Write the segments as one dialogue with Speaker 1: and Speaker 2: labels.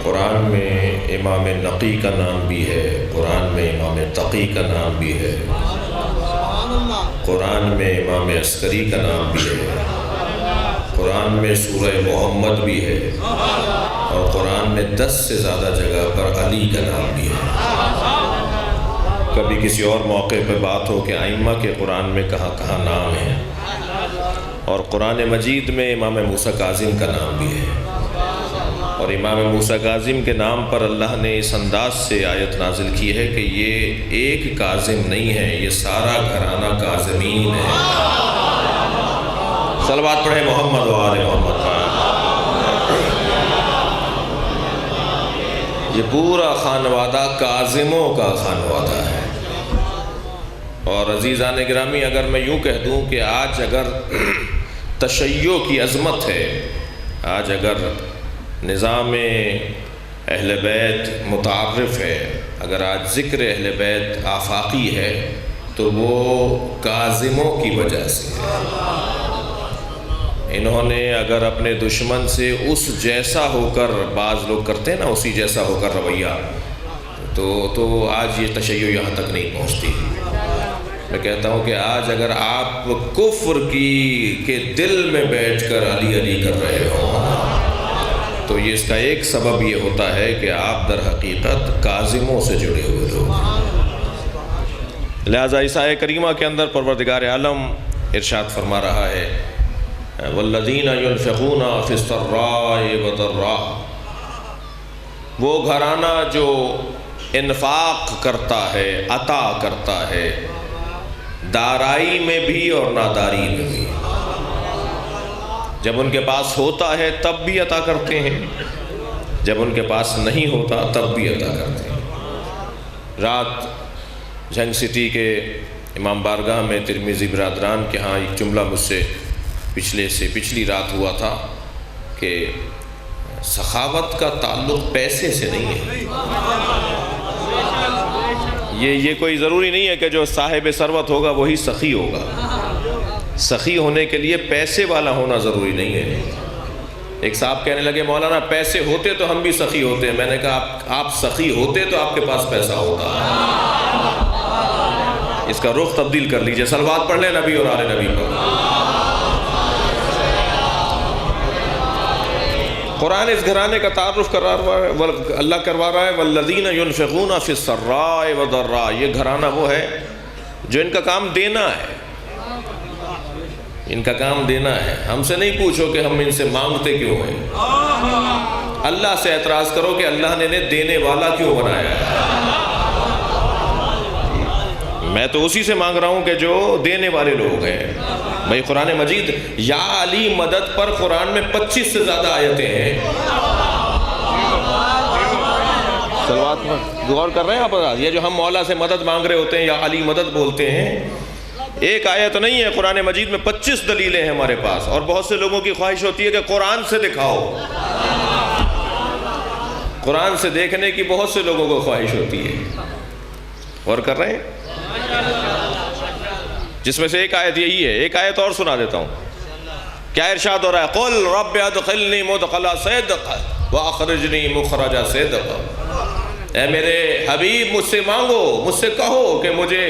Speaker 1: قرآن میں امام نقی کا نام بھی ہے، قرآن میں امام تقی کا نام بھی ہے، قرآن میں امام عسکری کا نام بھی ہے، قرآن میں سورہ محمد بھی ہے، اور قرآن میں 10 سے زیادہ جگہ پر علی کا نام بھی ہے۔ کبھی کسی اور موقع پہ بات ہو کہ ائمہ کے قرآن میں کہاں کہاں نام ہے، اور قرآن مجید میں امام موسیٰ کاظم کا نام بھی ہے، اور امام موسیٰ کاظم کے نام پر اللہ نے اس انداز سے آیت نازل کی ہے کہ یہ ایک کاظم نہیں ہے، یہ سارا گھرانہ کاظمین ہے۔ صلوات پڑھیں محمد و آل محمد پر۔ یہ پورا خانوادہ کاظموں کا خانوادہ ہے۔ اور عزیزان گرامی، اگر میں یوں کہہ دوں کہ آج اگر تشیع کی عظمت ہے، آج اگر نظام اہل بیت متعارف ہے، اگر آج ذکر اہل بیت آفاقی ہے، تو وہ کاظموں کی وجہ سے ہے۔ انہوں نے اگر اپنے دشمن سے اس جیسا ہو کر، بعض لوگ کرتے ہیں نا اسی جیسا ہو کر رویہ، تو آج یہ تشیع یہاں تک نہیں پہنچتی۔ میں کہتا ہوں کہ آج اگر آپ کفر کے دل میں بیٹھ کر علی علی کر رہے ہوں، تو یہ اس کا ایک سبب یہ ہوتا ہے کہ آپ در حقیقت کاظموں سے جڑے ہوئے لوگ۔ لہٰذا اس آیہ کریمہ کے اندر پروردگار عالم ارشاد فرما رہا ہے والذین ينفقون فی السراء والضراء، وہ گھرانہ جو انفاق کرتا ہے، عطا کرتا ہے، دارائی میں بھی اور ناداری میں بھی۔ جب ان کے پاس ہوتا ہے تب بھی عطا کرتے ہیں، جب ان کے پاس نہیں ہوتا تب بھی عطا کرتے ہیں۔ رات جھنگ سٹی کے امام بارگاہ میں ترمذی برادران کے ہاں ایک جملہ مجھ سے پچھلی رات ہوا تھا کہ سخاوت کا تعلق پیسے سے نہیں ہے۔ یہ کوئی ضروری نہیں ہے کہ جو صاحب ثروت ہوگا وہی سخی ہوگا۔ سخی ہونے کے لیے پیسے والا ہونا ضروری نہیں ہے۔ ایک صاحب کہنے لگے مولانا پیسے ہوتے تو ہم بھی سخی ہوتے ہیں۔ میں نے کہا آپ سخی ہوتے تو آپ کے پاس پیسہ ہوتا۔ اس کا رخ تبدیل کر لیجئے۔ صلوات پڑھ لیں نبی اور آل نبی پر۔ قرآن اس گھرانے کا تعارف اللہ کروا رہا ہے والذین ينفقون فی السراء والضراء، یہ گھرانہ وہ ہے جو ان کا کام دینا ہے، ان کا کام دینا ہے۔ ہم سے نہیں پوچھو کہ ہم ان سے مانگتے کیوں ہیں، اللہ سے اعتراض کرو کہ اللہ نے انہیں دینے والا کیوں بنایا ہے۔ میں تو اسی سے مانگ رہا ہوں کہ جو دینے والے لوگ ہیں۔ بھائی قرآن مجید یا علی مدد پر قرآن میں 25 سے زیادہ آیتیں ہیں۔ صلوات میں غور کر رہے ہیں آپ؟ یہ جو ہم مولا سے مدد مانگ رہے ہوتے ہیں یا علی مدد بولتے ہیں، ایک آیت نہیں ہے، قرآن مجید میں 25 دلیلیں ہیں ہمارے پاس۔ اور بہت سے لوگوں کی خواہش ہوتی ہے کہ قرآن سے دکھاؤ، قرآن سے دیکھنے کی بہت سے لوگوں کو خواہش ہوتی ہے۔ غور کر رہے ہیں؟ جس میں سے ایک آیت یہی ہے۔ ایک آیت اور سنا دیتا ہوں، کیا ارشاد ہو رہا ہے قل رب ادخلنی مدخل صدق واخرجنی مخرج صدق۔ اے میرے حبیب مجھ سے مانگو، مجھ سے کہو کہ مجھے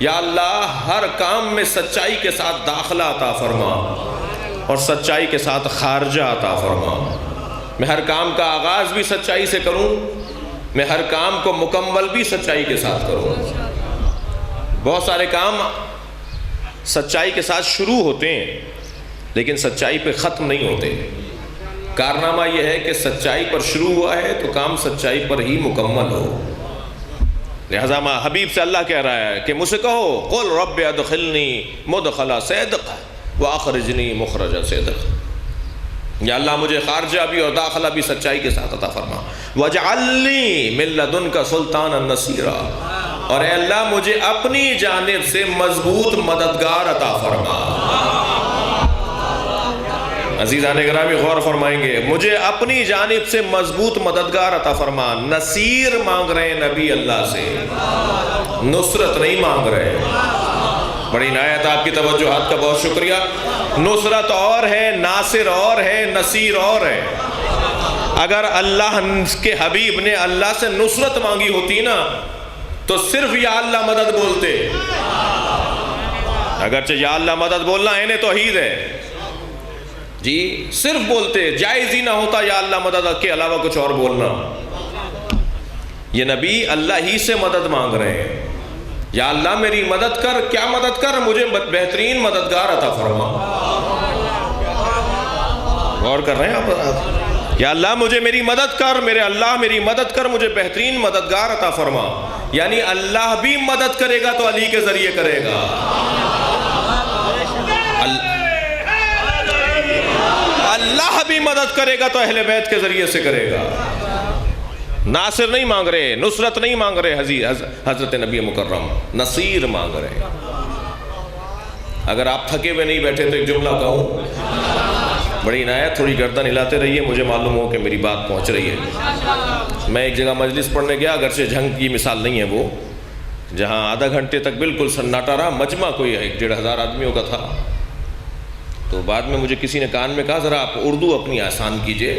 Speaker 1: یا اللہ ہر کام میں سچائی کے ساتھ داخلہ عطا فرما اور سچائی کے ساتھ خارجہ عطا فرما۔ میں ہر کام کا آغاز بھی سچائی سے کروں، میں ہر کام کو مکمل بھی سچائی کے ساتھ کروں۔ بہت سارے کام سچائی کے ساتھ شروع ہوتے ہیں لیکن سچائی پہ ختم نہیں ہوتے۔ کارنامہ یہ ہے کہ سچائی پر شروع ہوا ہے تو کام سچائی پر ہی مکمل ہو۔ لہذا حبیب سے اللہ کہہ رہا ہے کہ مجھ سے کہو قل رب ادخلنی مدخل صدق واخرجنی مخرج صدق، یا اللہ مجھے خارجہ بھی اور داخلہ بھی سچائی کے ساتھ عطا فرما۔ وَاجْعَلْنِي مِن لَّدُنْكَ سُلْطَانًا نَصِيرًا، اور اے اللہ مجھے اپنی جانب سے مضبوط مددگار عطا فرما۔ عزیزان گرامی غور فرمائیں گے، مجھے اپنی جانب سے مضبوط مددگار عطا فرما۔ نصیر مانگ رہے ہیں نبی اللہ سے، نصرت نہیں مانگ رہے۔ بڑی عنایت آپ کی توجہات کا بہت شکریہ۔ نصرت اور ہے، ناصر اور ہے، نصیر اور ہے۔ اگر اللہ کے حبیب نے اللہ سے نصرت مانگی ہوتی نا تو صرف یا اللہ مدد بولتے. اگرچہ یا اللہ مدد بولنا عین توحید ہے جی، صرف بولتے، جائز ہی نہ ہوتا یا اللہ مدد کے علاوہ کچھ اور بولنا. یہ نبی اللہ ہی سے مدد مانگ رہے ہیں. یا اللہ میری مدد کر. کیا مدد کر؟ مجھے بہترین مددگار عطا فرما. غور کر رہے ہیں آپ؟ یا اللہ مجھے میری مدد کر، میرے اللہ میری مدد کر، مجھے بہترین مددگار عطا فرما. یعنی اللہ بھی مدد کرے گا تو علی کے ذریعے کرے گا. اللہ بھی مدد کرے گا تو اہل بیت کے ذریعے سے کرے گا. ناصر نہیں مانگ رہے، نصرت نہیں مانگ رہے حضرت نبی مکرم، نصیر مانگ رہے. اگر آپ تھکے ہوئے نہیں بیٹھے تو ایک جملہ کہوں، بڑی عنایت، تھوڑی گردن ہلاتے رہیے، مجھے معلوم ہو کہ میری بات پہنچ رہی ہے. میں ایک جگہ مجلس پڑھنے گیا، اگرچہ جھنگ کی مثال نہیں ہے وہ، جہاں آدھا گھنٹے تک بالکل سناٹا رہا. مجمع کوئی 1,500 آدمیوں کا تھا. تو بعد میں مجھے کسی نے کان میں کہا ذرا آپ اردو اپنی آسان کیجئے،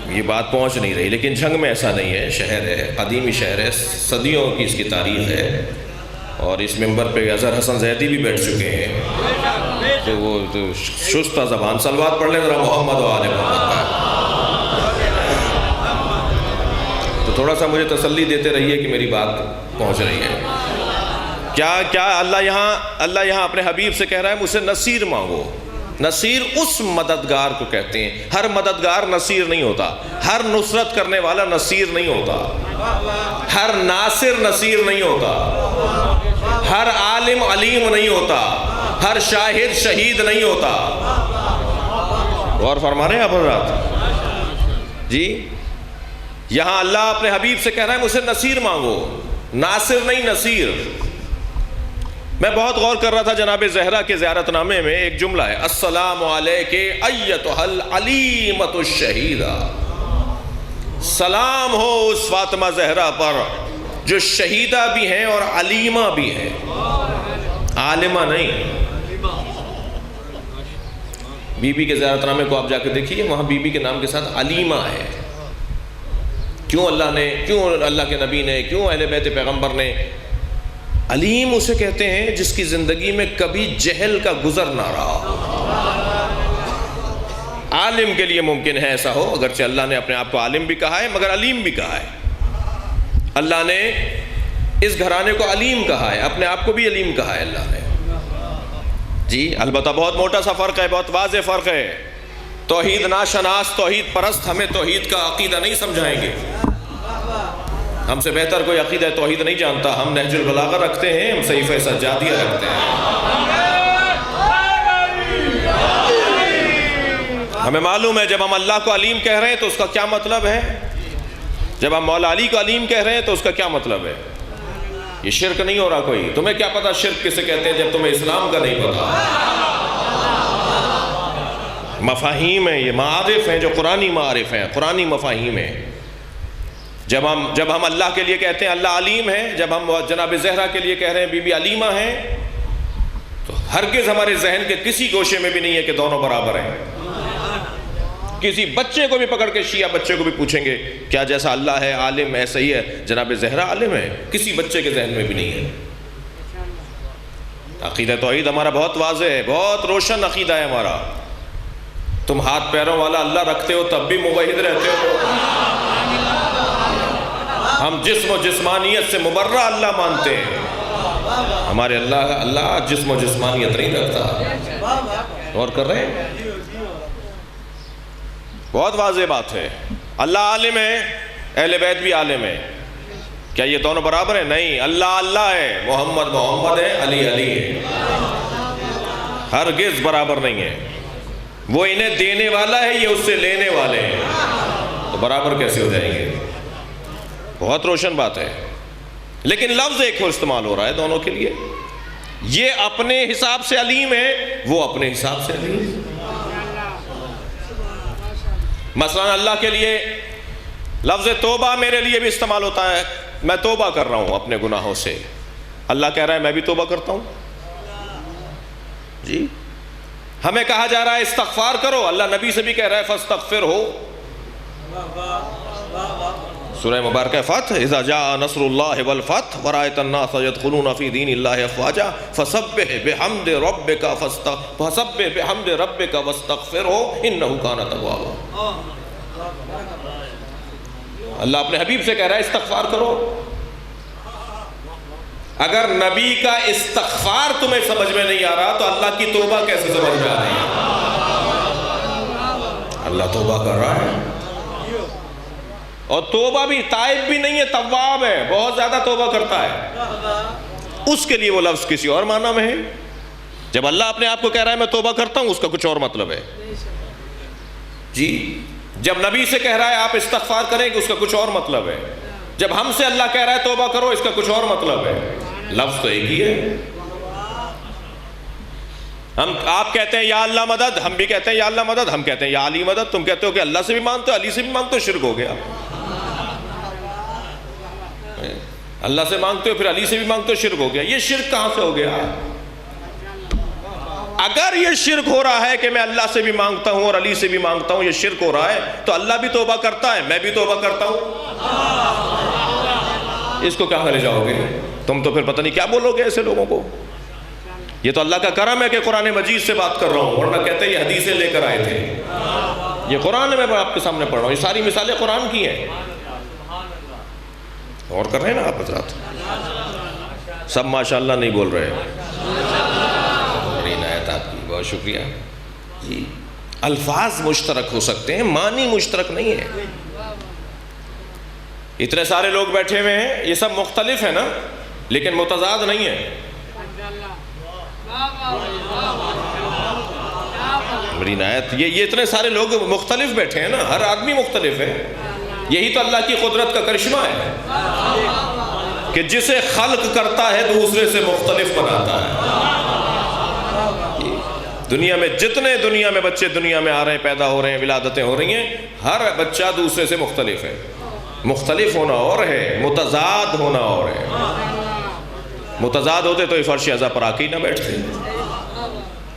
Speaker 1: یہ بات پہنچ نہیں رہی. لیکن جھنگ میں ایسا نہیں ہے، شہر ہے، قدیمی شہر ہے، صدیوں کی اس کی تاریخ ہے. اور اس ممبر پہ اظہر حسن زیدی بھی بیٹھ چکے ہیں، تو وہ شستہ زبان. صلوات پڑھ لیں ذرا محمد و آل محمد کا. تو تھوڑا سا مجھے تسلی دیتے رہیے کہ میری بات پہنچ رہی ہے. کیا اللہ یہاں اپنے حبیب سے کہہ رہا ہے مجھ سے نصیر مانگو. نصیر اس مددگار کو کہتے ہیں. ہر مددگار نصیر نہیں ہوتا، ہر نصرت کرنے والا نصیر نہیں ہوتا، ہر ناصر نصیر نہیں ہوتا، ہر عالم علیم نہیں ہوتا، ہر شاہد شہید نہیں ہوتا. غور فرما رہے ہیں آپ حضرات جی؟ یہاں اللہ اپنے حبیب سے کہہ رہا ہے مجھ سے نصیر مانگو، ناصر نہیں نصیر. میں بہت غور کر رہا تھا جناب زہرا کے زیارت نامے میں ایک جملہ ہے، السلام علیک ایتھا العلیمۃ الشہیدہ. سلام ہو اس فاطمہ زہرا پر جو شہیدہ بھی ہیں اور علیمہ بھی ہیں، عالمہ نہیں. بی بی کے زیارت نامے کو آپ جا کے دیکھیے، وہاں بی بی کے نام کے ساتھ علیمہ ہے. کیوں اللہ کے نبی نے، کیوں اہل بیت پیغمبر نے علیم اسے کہتے ہیں جس کی زندگی میں کبھی جہل کا گزر نہ رہا. عالم کے لیے ممکن ہے ایسا ہو، اگرچہ اللہ نے اپنے آپ کو عالم بھی کہا ہے مگر علیم بھی کہا ہے. اللہ نے اس گھرانے کو علیم کہا ہے، اپنے آپ کو بھی علیم کہا ہے اللہ نے جی. البتہ بہت موٹا سا فرق ہے، بہت واضح فرق ہے. توحید ناشناس، توحید پرست ہمیں توحید کا عقیدہ نہیں سمجھائیں گے. ہم سے بہتر کوئی عقیدہ توحید نہیں جانتا. ہم نہج البلاغہ رکھتے ہیں، ہم صحیفہ سجادیہ رکھتے ہیں. ہمیں معلوم ہے جب ہم اللہ کو علیم کہہ رہے ہیں تو اس کا کیا مطلب ہے، جب ہم مولا علی کو علیم کہہ رہے ہیں تو اس کا کیا مطلب ہے. یہ شرک نہیں ہو رہا کوئی. تمہیں کیا پتا شرک کسے کہتے ہیں جب تمہیں اسلام کا نہیں پتا. مفاہیم ہیں، یہ معارف ہیں جو قرآنی معارف ہیں، قرآنی مفاہیم ہیں. جب ہم اللہ کے لیے کہتے ہیں اللہ علیم ہے، جب ہم جناب زہرا کے لیے کہہ رہے ہیں بی بی علیمہ ہیں، تو ہرگز ہمارے ذہن کے کسی گوشے میں بھی نہیں ہے کہ دونوں برابر ہیں. کسی بچے کو بھی پکڑ کے، شیعہ بچے کو بھی پوچھیں گے کیا جیسا اللہ ہے عالم ایسا ہی ہے جناب زہرا عالم ہے؟ کسی بچے کے ذہن میں بھی نہیں ہے. عقیدہ توحید ہمارا بہت واضح ہے، بہت روشن عقیدہ ہے ہمارا. تم ہاتھ پیروں والا اللہ رکھتے ہو تب بھی موحد رہتے ہو. ہم جسم و جسمانیت سے مبرہ اللہ مانتے ہیں. ہمارے اللہ جسم و جسمانیت نہیں رکھتا. غور کر رہے ہیں؟ بہت واضح بات ہے. اللہ عالم ہے، اہل بیت بھی عالم ہے. کیا یہ دونوں برابر ہیں؟ نہیں. اللہ ہے، محمد ہے، علی ہے. ہرگز برابر نہیں ہے. وہ انہیں دینے والا ہے، یہ اس سے لینے والے ہیں. تو برابر کیسے ہو جائیں گے؟ بہت روشن بات ہے. لیکن لفظ ایک اور استعمال ہو رہا ہے دونوں کے لیے. یہ اپنے حساب سے علیم ہے، وہ اپنے حساب سے علیم ہے. مثلا اللہ کے لیے لفظ توبہ میرے لیے بھی استعمال ہوتا ہے. میں توبہ کر رہا ہوں اپنے گناہوں سے. اللہ کہہ رہا ہے میں بھی توبہ کرتا ہوں جی. ہمیں کہا جا رہا ہے استغفار کرو، اللہ نبی سے بھی کہہ رہا ہے فاستغفر ہو. سورہ مبارکہ فتح، اذا جاء نصر اللہ والفتح ورأیت الناس يدخلون فی دین اللہ افواجا فسبح بحمد ربک واستغفرہ انہ کان توابا۔ اللہ اپنے حبیب سے کہہ رہا ہے استغفار کرو۔ اگر نبی کا استغفار تمہیں سمجھ میں نہیں آ رہا تو اللہ کی توبہ کیسے سمجھ میں آ رہی ہے؟ اللہ توبہ کر رہا ہے، اور توبہ بھی تائب بھی نہیں ہے، تواب ہے، بہت زیادہ توبہ کرتا ہے۔ اس کے لیے وہ لفظ کسی اور معنی میں ہے۔ جب اللہ اپنے آپ کو کہہ رہا ہے میں توبہ کرتا ہوں، اس کا کچھ اور مطلب ہے جی۔ جب نبی سے کہہ رہا ہے آپ استغفار کریں کہ اس کا کچھ اور مطلب ہے۔ جب ہم سے اللہ کہہ رہا ہے توبہ کرو، اس کا کچھ اور مطلب ہے۔ لفظ تو ایک ہی ہے۔ آپ کہتے ہیں یا اللہ مدد، ہم بھی کہتے ہیں یا اللہ مدد، ہم کہتے ہیں یا علی مدد، تم کہتے ہو کہ اللہ سے بھی مانتے ہو، علی سے بھی مانگتے ہو، شرک ہو گیا۔ اللہ سے مانگتے ہو پھر علی سے بھی مانگتے ہو، شرک ہو گیا۔ یہ شرک کہاں سے ہو گیا؟ اگر یہ شرک ہو رہا ہے کہ میں اللہ سے بھی مانگتا ہوں اور علی سے بھی مانگتا ہوں، یہ شرک ہو رہا ہے، تو اللہ بھی توبہ کرتا ہے، میں بھی توبہ کرتا ہوں، اس کو کیا لے جاؤ گے؟ تم تو پھر پتہ نہیں کیا بولو گے ایسے لوگوں کو۔ یہ تو اللہ کا کرم ہے کہ قرآن مجید سے بات کر رہا ہوں، ورنہ کہتے ہیں یہ حدیثیں لے کر آئے تھے۔ یہ قرآن میں آپ کے سامنے پڑھ رہا ہوں، یہ ساری مثالیں قرآن کی ہیں۔ اور کر رہے ہیں نا آپ حضرات؟ سب ماشاءاللہ نہیں بول رہے۔ بڑی عنایت آپ کی، بہت شکریہ جی۔ الفاظ مشترک ہو سکتے ہیں، معنی مشترک نہیں ہے۔ اتنے سارے لوگ بیٹھے ہوئے ہیں، یہ سب مختلف ہیں نا، لیکن متضاد نہیں ہے۔ بڑی عنایت، یہ اتنے سارے لوگ مختلف بیٹھے ہیں نا، ہر آدمی مختلف ہے۔ یہی تو اللہ کی قدرت کا کرشمہ ہے کہ جسے خلق کرتا ہے دوسرے سے مختلف بناتا ہے۔ دنیا میں جتنے دنیا میں بچے دنیا میں آ رہے ہیں، پیدا ہو رہے ہیں، ولادتیں ہو رہی ہیں، ہر بچہ دوسرے سے مختلف ہے۔ مختلف ہونا اور ہے، متضاد ہونا اور ہے۔ متضاد ہوتے تو یہ فرش اعضا پر آ کے ہی نہ بیٹھتے۔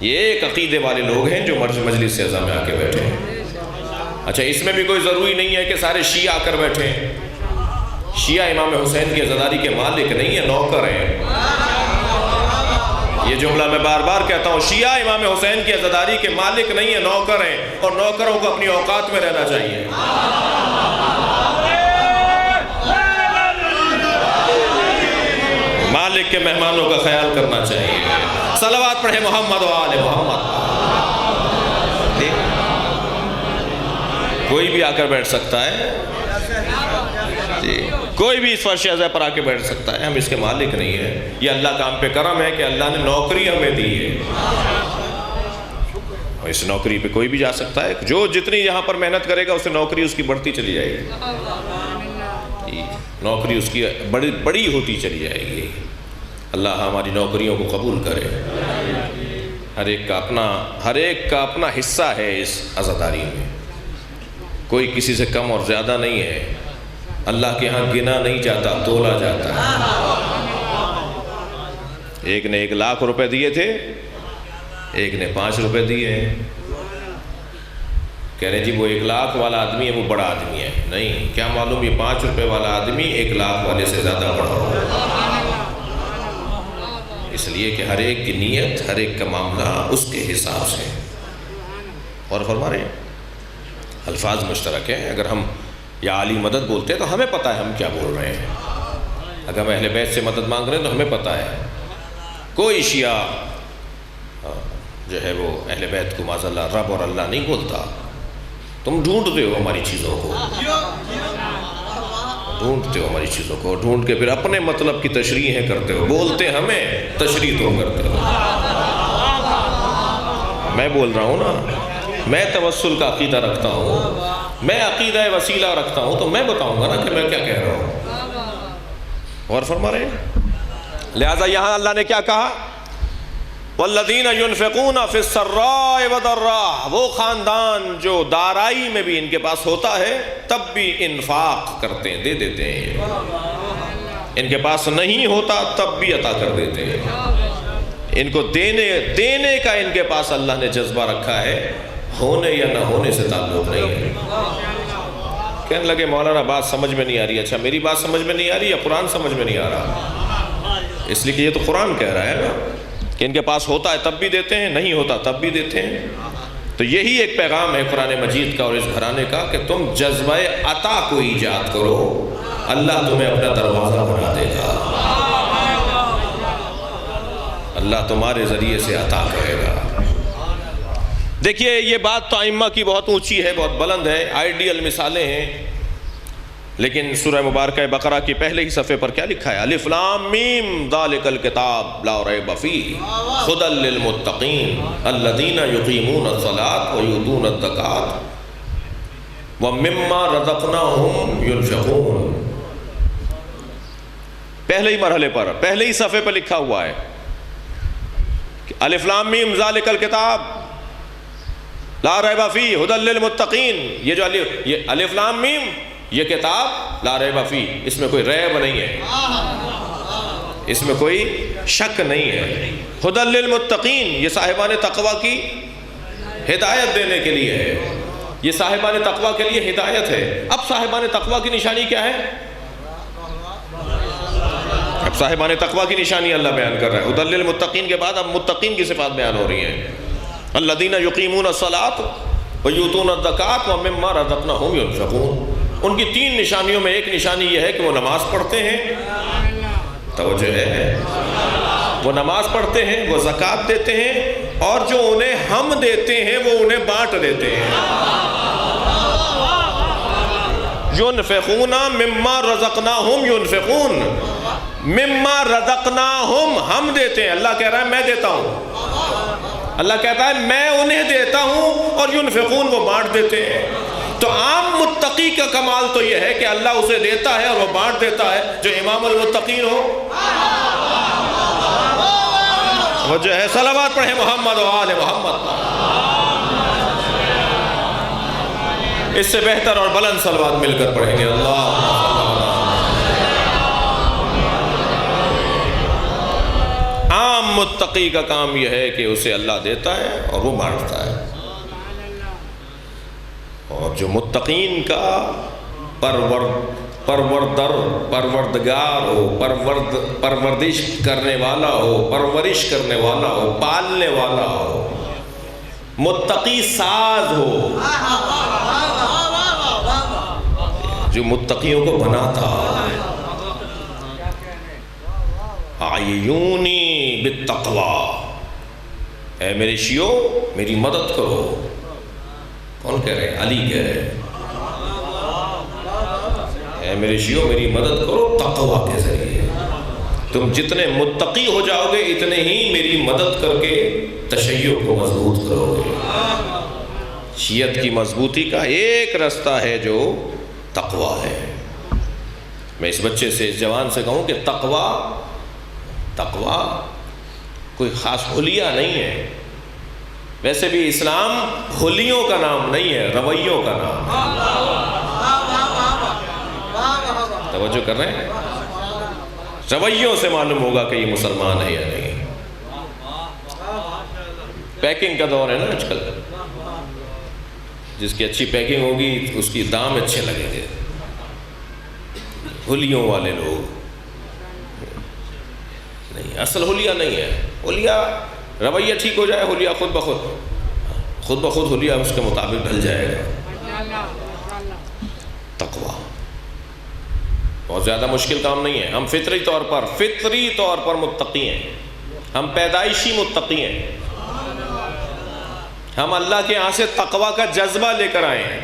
Speaker 1: یہ ایک عقیدے والے لوگ ہیں جو مجلس اعضا میں آ کے بیٹھے ہیں۔ اچھا، اس میں بھی کوئی ضروری نہیں ہے کہ سارے شیعہ آ کر بیٹھے ہیں۔ شیعہ امام حسین کی عزاداری کے مالک نہیں ہیں، نوکر ہیں۔ یہ جملہ میں بار بار کہتا ہوں، شیعہ امام حسین کی عزاداری کے مالک نہیں ہیں، نوکر ہیں، اور نوکروں کو اپنی اوقات میں رہنا چاہیے۔ مالک کے مہمانوں کا خیال کرنا چاہیے۔ صلوات پڑھے محمد و آل محمد۔ کوئی بھی آ کر بیٹھ سکتا ہے جی، کوئی بھی اس فرش اعضا پر آ کے بیٹھ سکتا ہے، ہم اس کے مالک نہیں ہیں۔ یہ اللہ کا ہم پہ کرم ہے کہ اللہ نے نوکری ہمیں دی ہے، اور اس نوکری پہ کوئی بھی جا سکتا ہے۔ جو جتنی یہاں پر محنت کرے گا اسے نوکری اس کی بڑھتی چلی جائے گی، نوکری اس کی بڑی ہوتی چلی جائے گی۔ اللہ ہماری نوکریوں کو قبول کرے۔ ہر ایک کا اپنا حصہ ہے اس عزاداری میں، کوئی کسی سے کم اور زیادہ نہیں ہے۔ اللہ کے ہاں گنا نہیں جاتا، تولا جاتا ہے۔ ایک نے 1 لاکھ روپے دیے تھے، ایک نے 5 روپے دیے ہیں۔ کہہ رہے جی وہ 1 لاکھ والا آدمی ہے، وہ بڑا آدمی ہے۔ نہیں، کیا معلوم یہ 5 روپے والا آدمی 1 لاکھ والے سے زیادہ بڑا ہو۔ اس لیے کہ ہر ایک کی نیت، ہر ایک کا معاملہ اس کے حساب سے۔ اور فرما رہے ہیں الفاظ مشترک ہیں۔ اگر ہم یا علی مدد بولتے ہیں تو ہمیں پتہ ہے ہم کیا بول رہے ہیں۔ اگر ہم اہل بیت سے مدد مانگ رہے ہیں تو ہمیں پتہ ہے۔ کوئی شیعہ جو ہے وہ اہل بیت کو معاذ اللہ رب اور اللہ نہیں بولتا۔ تم ڈھونڈتے ہو ہماری چیزوں کو، ڈھونڈتے ہو ہماری چیزوں کو، ڈھونڈ کے پھر اپنے مطلب کی تشریحیں کرتے ہو۔ بولتے ہمیں، تشریح تم کرتے ہو۔ میں بول رہا ہوں نا، میں توسل کا عقیدہ رکھتا ہوں، میں عقیدہ وسیلہ رکھتا ہوں، تو میں بتاؤں گا نا کہ میں کیا کہہ رہا ہوں۔ اور فرما رہے ہیں لہٰذا یہاں اللہ نے کیا کہا؟ وَالَّذِينَ يُنْفِقُونَ فِي السَّرَّاءِ وَالضَّرَّاءِ، وہ خاندان جو دارائی میں بھی ان کے پاس ہوتا ہے تب بھی انفاق کرتے ہیں، دے دیتے ہیں۔ ان کے پاس نہیں ہوتا تب بھی عطا کر دیتے ہیں۔ ان کو دینے کا ان کے پاس اللہ نے جذبہ رکھا ہے، ہونے یا نہ ہونے سے تعلق نہیں ہے۔ کہنے لگے مولانا بات سمجھ میں نہیں آ رہی. اچھا میری بات سمجھ میں نہیں آ رہی یا قرآن سمجھ میں نہیں آ رہا؟ اس لیے کہ یہ تو قرآن کہہ رہا ہے نا کہ ان کے پاس ہوتا ہے تب بھی دیتے ہیں, نہیں ہوتا تب بھی دیتے ہیں. تو یہی ایک پیغام ہے قرآن مجید کا اور اس گھرانے کا کہ تم جذبہ عطا کو ایجاد کرو, اللہ تمہیں اپنا دروازہ بنا دے گا, اللہ تمہارے ذریعے سے عطا کرے گا. دیکھیے یہ بات تو ائمہ کی بہت اونچی ہے, بہت بلند ہے, آئیڈیل مثالیں ہیں, لیکن سورہ مبارکہ بقرہ کی پہلے ہی صفحے پر کیا لکھا ہے؟ الف لام میم ذالک الکتاب لا ریب فیہ ھدی للمتقین الذین یقیمون الصلاۃ ویؤتون الزکاۃ ومما رزقناہم ینفقون. پہلے ہی مرحلے پر, پہلے ہی صفحے پر لکھا ہوا ہے الف لام میم ذالک الکتاب لا ریب فیہ ھدی للمتقین. یہ جو الف لام میم یہ کتاب لا ریب فیہ, اس میں کوئی ریب نہیں ہے, اس میں کوئی شک نہیں ہے. ھدی للمتقین یہ صاحبان تقوی کی ہدایت دینے کے لیے ہے, یہ صاحبان تقوی کے لیے ہدایت ہے. اب صاحبان تقوی کی نشانی کیا ہے؟ اب صاحبان تقوی کی نشانی اللہ بیان کر رہا ہے. ھدی للمتقین کے بعد اب متقین کی صفات بیان ہو رہی ہیں. الذین یقیمون الصلاۃ ویؤتون الزکاۃ ومما رزقناہم ینفقون. ان کی تین نشانیوں میں ایک نشانی یہ ہے کہ وہ نماز پڑھتے ہیں, توجہ ہے, وہ نماز پڑھتے ہیں, وہ زکوٰۃ دیتے ہیں, اور جو انہیں ہم دیتے ہیں وہ انہیں بانٹ دیتے ہیں. ینفقون مما رزقناہم ینفقون, مما رزقناہم ہم دیتے ہیں, اللہ کہہ رہا ہے میں دیتا ہوں, اللہ کہتا ہے میں انہیں دیتا ہوں, اور ینفقون وہ بانٹ دیتے ہیں. تو عام متقی کا کمال تو یہ ہے کہ اللہ اسے دیتا ہے اور وہ بانٹ دیتا ہے. جو امام المتقین ہو وہ جو ہے صلوات پڑھے محمد و آل محمد. اس سے بہتر اور بلند صلوات مل کر پڑھیں گے. اللہ عام متقی کا کام یہ ہے کہ اسے اللہ دیتا ہے اور وہ بانٹتا ہے. اور جو متقین کا پروردگار ہو, پروردش کرنے والا ہو, پرورش کرنے والا ہو, پالنے والا ہو, متقی ساز ہو, جو متقیوں کو بناتا. اعینونی بالتقوی, اے میرے شیعو میری مدد کرو. کون کہہ رہے ہیں؟ علی کہہ رہے ہیں اے میرے شیعو میری مدد کرو تقوی کے ذریعے. تم جتنے متقی ہو جاؤ گے اتنے ہی میری مدد کر کے تشیع کو مضبوط کرو گے. شیعت کی مضبوطی کا ایک رستہ ہے جو تقوی ہے. میں اس بچے سے, اس جوان سے کہوں کہ تقوی کوئی خاص حلیہ نہیں ہے. ویسے بھی اسلام حلیوں کا نام نہیں ہے, رویوں کا نام ہے. توجہ کر رہے ہیں؟ رویوں سے معلوم ہوگا کہ یہ مسلمان ہے یا نہیں. پیکنگ کا دور ہے نا آج کل, جس کی اچھی پیکنگ ہوگی اس کی دام اچھے لگیں گے. حلیوں والے لوگ نہیں, اصل حلیہ نہیں ہے. حلیہ رویہ ٹھیک ہو جائے, حلیہ خود بخود حلیہ اس کے مطابق ڈھل جائے گا. تقوی بہت زیادہ مشکل کام نہیں ہے. ہم فطری طور پر متقی ہیں, ہم پیدائشی متقی ہیں. ہم اللہ کے یہاں سے تقوی کا جذبہ لے کر آئے ہیں.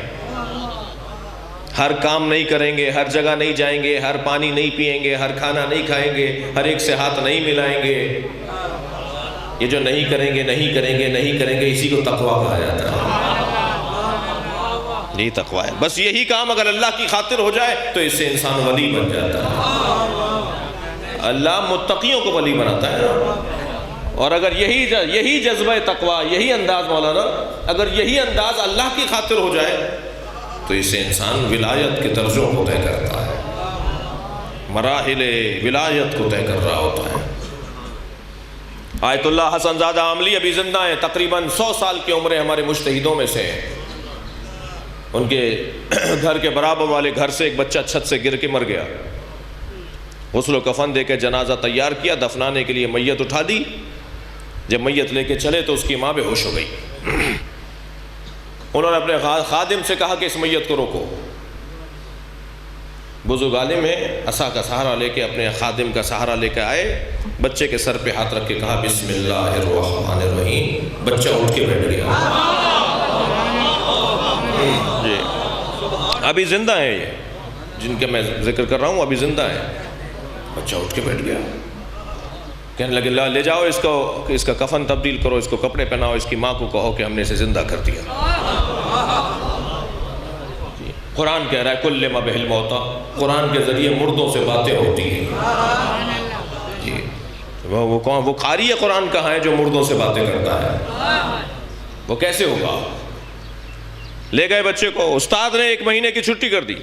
Speaker 1: ہر کام نہیں کریں گے, ہر جگہ نہیں جائیں گے, ہر پانی نہیں پئیں گے, ہر کھانا نہیں کھائیں گے, ہر ایک سے ہاتھ نہیں ملائیں گے. یہ جو نہیں کریں گے اسی کو تقوی کہا جاتا ہے. یہی تقوی ہے. بس یہی کام اگر اللہ کی خاطر ہو جائے تو اس سے انسان ولی بن جاتا ہے. اللہ متقیوں کو ولی بناتا ہے. اور اگر یہی جذبہ تقوی, یہی انداز مولانا, اگر یہی انداز اللہ کی خاطر ہو جائے تو اس سے انسان ولایت کے درجوں کو طے کرتا ہے, مراحل ولایت کو طے کر رہا ہوتا ہے. آیت اللہ حسن زادہ عاملی ابھی زندہ ہیں, تقریباً 100 سال کی عمر ہمارے مجتہدوں میں سے ہیں. ان کے گھر کے برابر والے گھر سے ایک بچہ چھت سے گر کے مر گیا. غسل و کفن دے کے جنازہ تیار کیا, دفنانے کے لیے میت اٹھا دی. جب میت لے کے چلے تو اس کی ماں بے ہوش ہو گئی. انہوں نے اپنے خادم سے کہا کہ اس میت کو روکو. بزرگ عالم ہے, عصا کا سہارا لے کے اپنے خادم کا سہارا لے کے آئے, بچے کے سر پہ ہاتھ رکھ کے کہا بسم اللہ الرحمن الرحیم. بچہ اٹھ کے بیٹھ گیا. جی ابھی زندہ ہیں یہ جن کے میں ذکر کر رہا ہوں, ابھی زندہ ہیں. بچہ اٹھ کے بیٹھ گیا. کہنے لگے لے جاؤ اس کا کفن تبدیل کرو, اس کو کپڑے پہناؤ, اس کی ماں کو کہو کہ ہم نے اسے زندہ کر دیا. قرآن کہہ رہا ہے کل ما بہل موتا, قرآن کے ذریعے مردوں سے باتیں ہوتی ہیں. جی وہ کون, وہ قاری قرآن کہاں ہے جو مردوں سے باتیں کرتا ہے؟ وہ کیسے ہوگا؟ لے گئے بچے کو, استاد نے 1 مہینے کی چھٹی کر دی,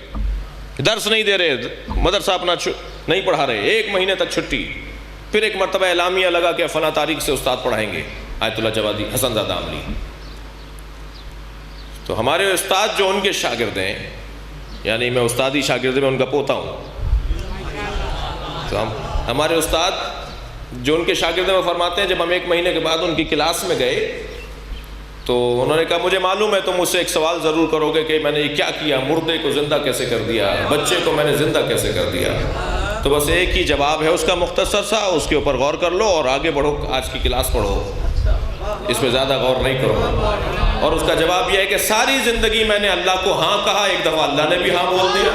Speaker 1: درس نہیں دے رہے, مدرسہ اپنا نہیں پڑھا رہے, 1 مہینے تک چھٹی. پھر ایک مرتبہ اعلامیہ لگا کہ فلاں تاریخ سے استاد پڑھائیں گے, آیت اللہ جوادی حسن زادہ عملی. تو ہمارے استاد جو ان کے شاگرد ہیں, یعنی میں استادی شاگرد میں ان کا پوتا ہوں, تو ہمارے استاد جو ان کے شاگرد میں فرماتے ہیں جب ہم 1 مہینے کے بعد ان کی کلاس میں گئے تو انہوں نے کہا مجھے معلوم ہے تم مجھ سے ایک سوال ضرور کرو گے کہ میں نے یہ کیا کیا, مردے کو زندہ کیسے کر دیا, بچے کو میں نے زندہ کیسے کر دیا. تو بس ایک ہی جواب ہے اس کا مختصر سا, اس کے اوپر غور کر لو اور آگے بڑھو, آج کی کلاس پڑھو, اس پہ زیادہ غور نہیں کرو. اور اس کا جواب یہ ہے کہ ساری زندگی میں نے اللہ کو ہاں کہا, ایک دفعہ اللہ نے بھی ہاں بول دیا.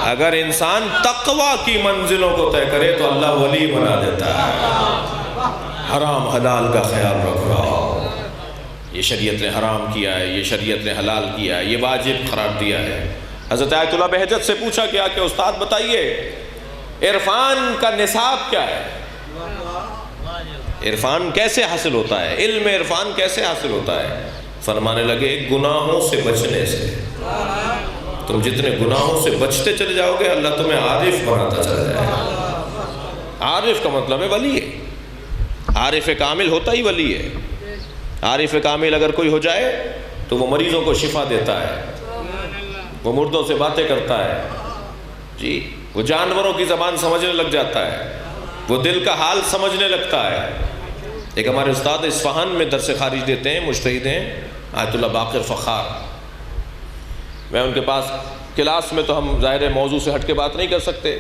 Speaker 1: اگر انسان تقوی کی منزلوں کو طے کرے تو اللہ ولی بنا دیتا ہے. حرام حلال کا خیال رکھ رہا ہو, یہ شریعت نے حرام کیا ہے, یہ شریعت نے حلال کیا ہے, یہ واجب قرار دیا ہے. حضرت آیت اللہ بہجت سے پوچھا گیا کہ استاد بتائیے عرفان کا نصاب کیا ہے, عرفان کیسے حاصل ہوتا ہے, علم عرفان کیسے حاصل ہوتا ہے؟ فرمانے لگے گناہوں سے بچنے سے. تم جتنے گناہوں سے بچتے چلے جاؤ گے اللہ تمہیں عارف بناتا چلا جائے گا. عارف کا مطلب ہے ولی ہے. عارف کامل ہوتا ہی ولی ہے. عارف کامل اگر کوئی ہو جائے تو وہ مریضوں کو شفا دیتا ہے, وہ مردوں سے باتیں کرتا ہے, جی وہ جانوروں کی زبان سمجھنے لگ جاتا ہے, وہ دل کا حال سمجھنے لگتا ہے. ایک ہمارے استاد اصفہان میں درس خارج دیتے ہیں, مجتہد ہیں, آیت اللہ باقر فخار. میں ان کے پاس کلاس میں, تو ہم ظاہر موضوع سے ہٹ کے بات نہیں کر سکتے,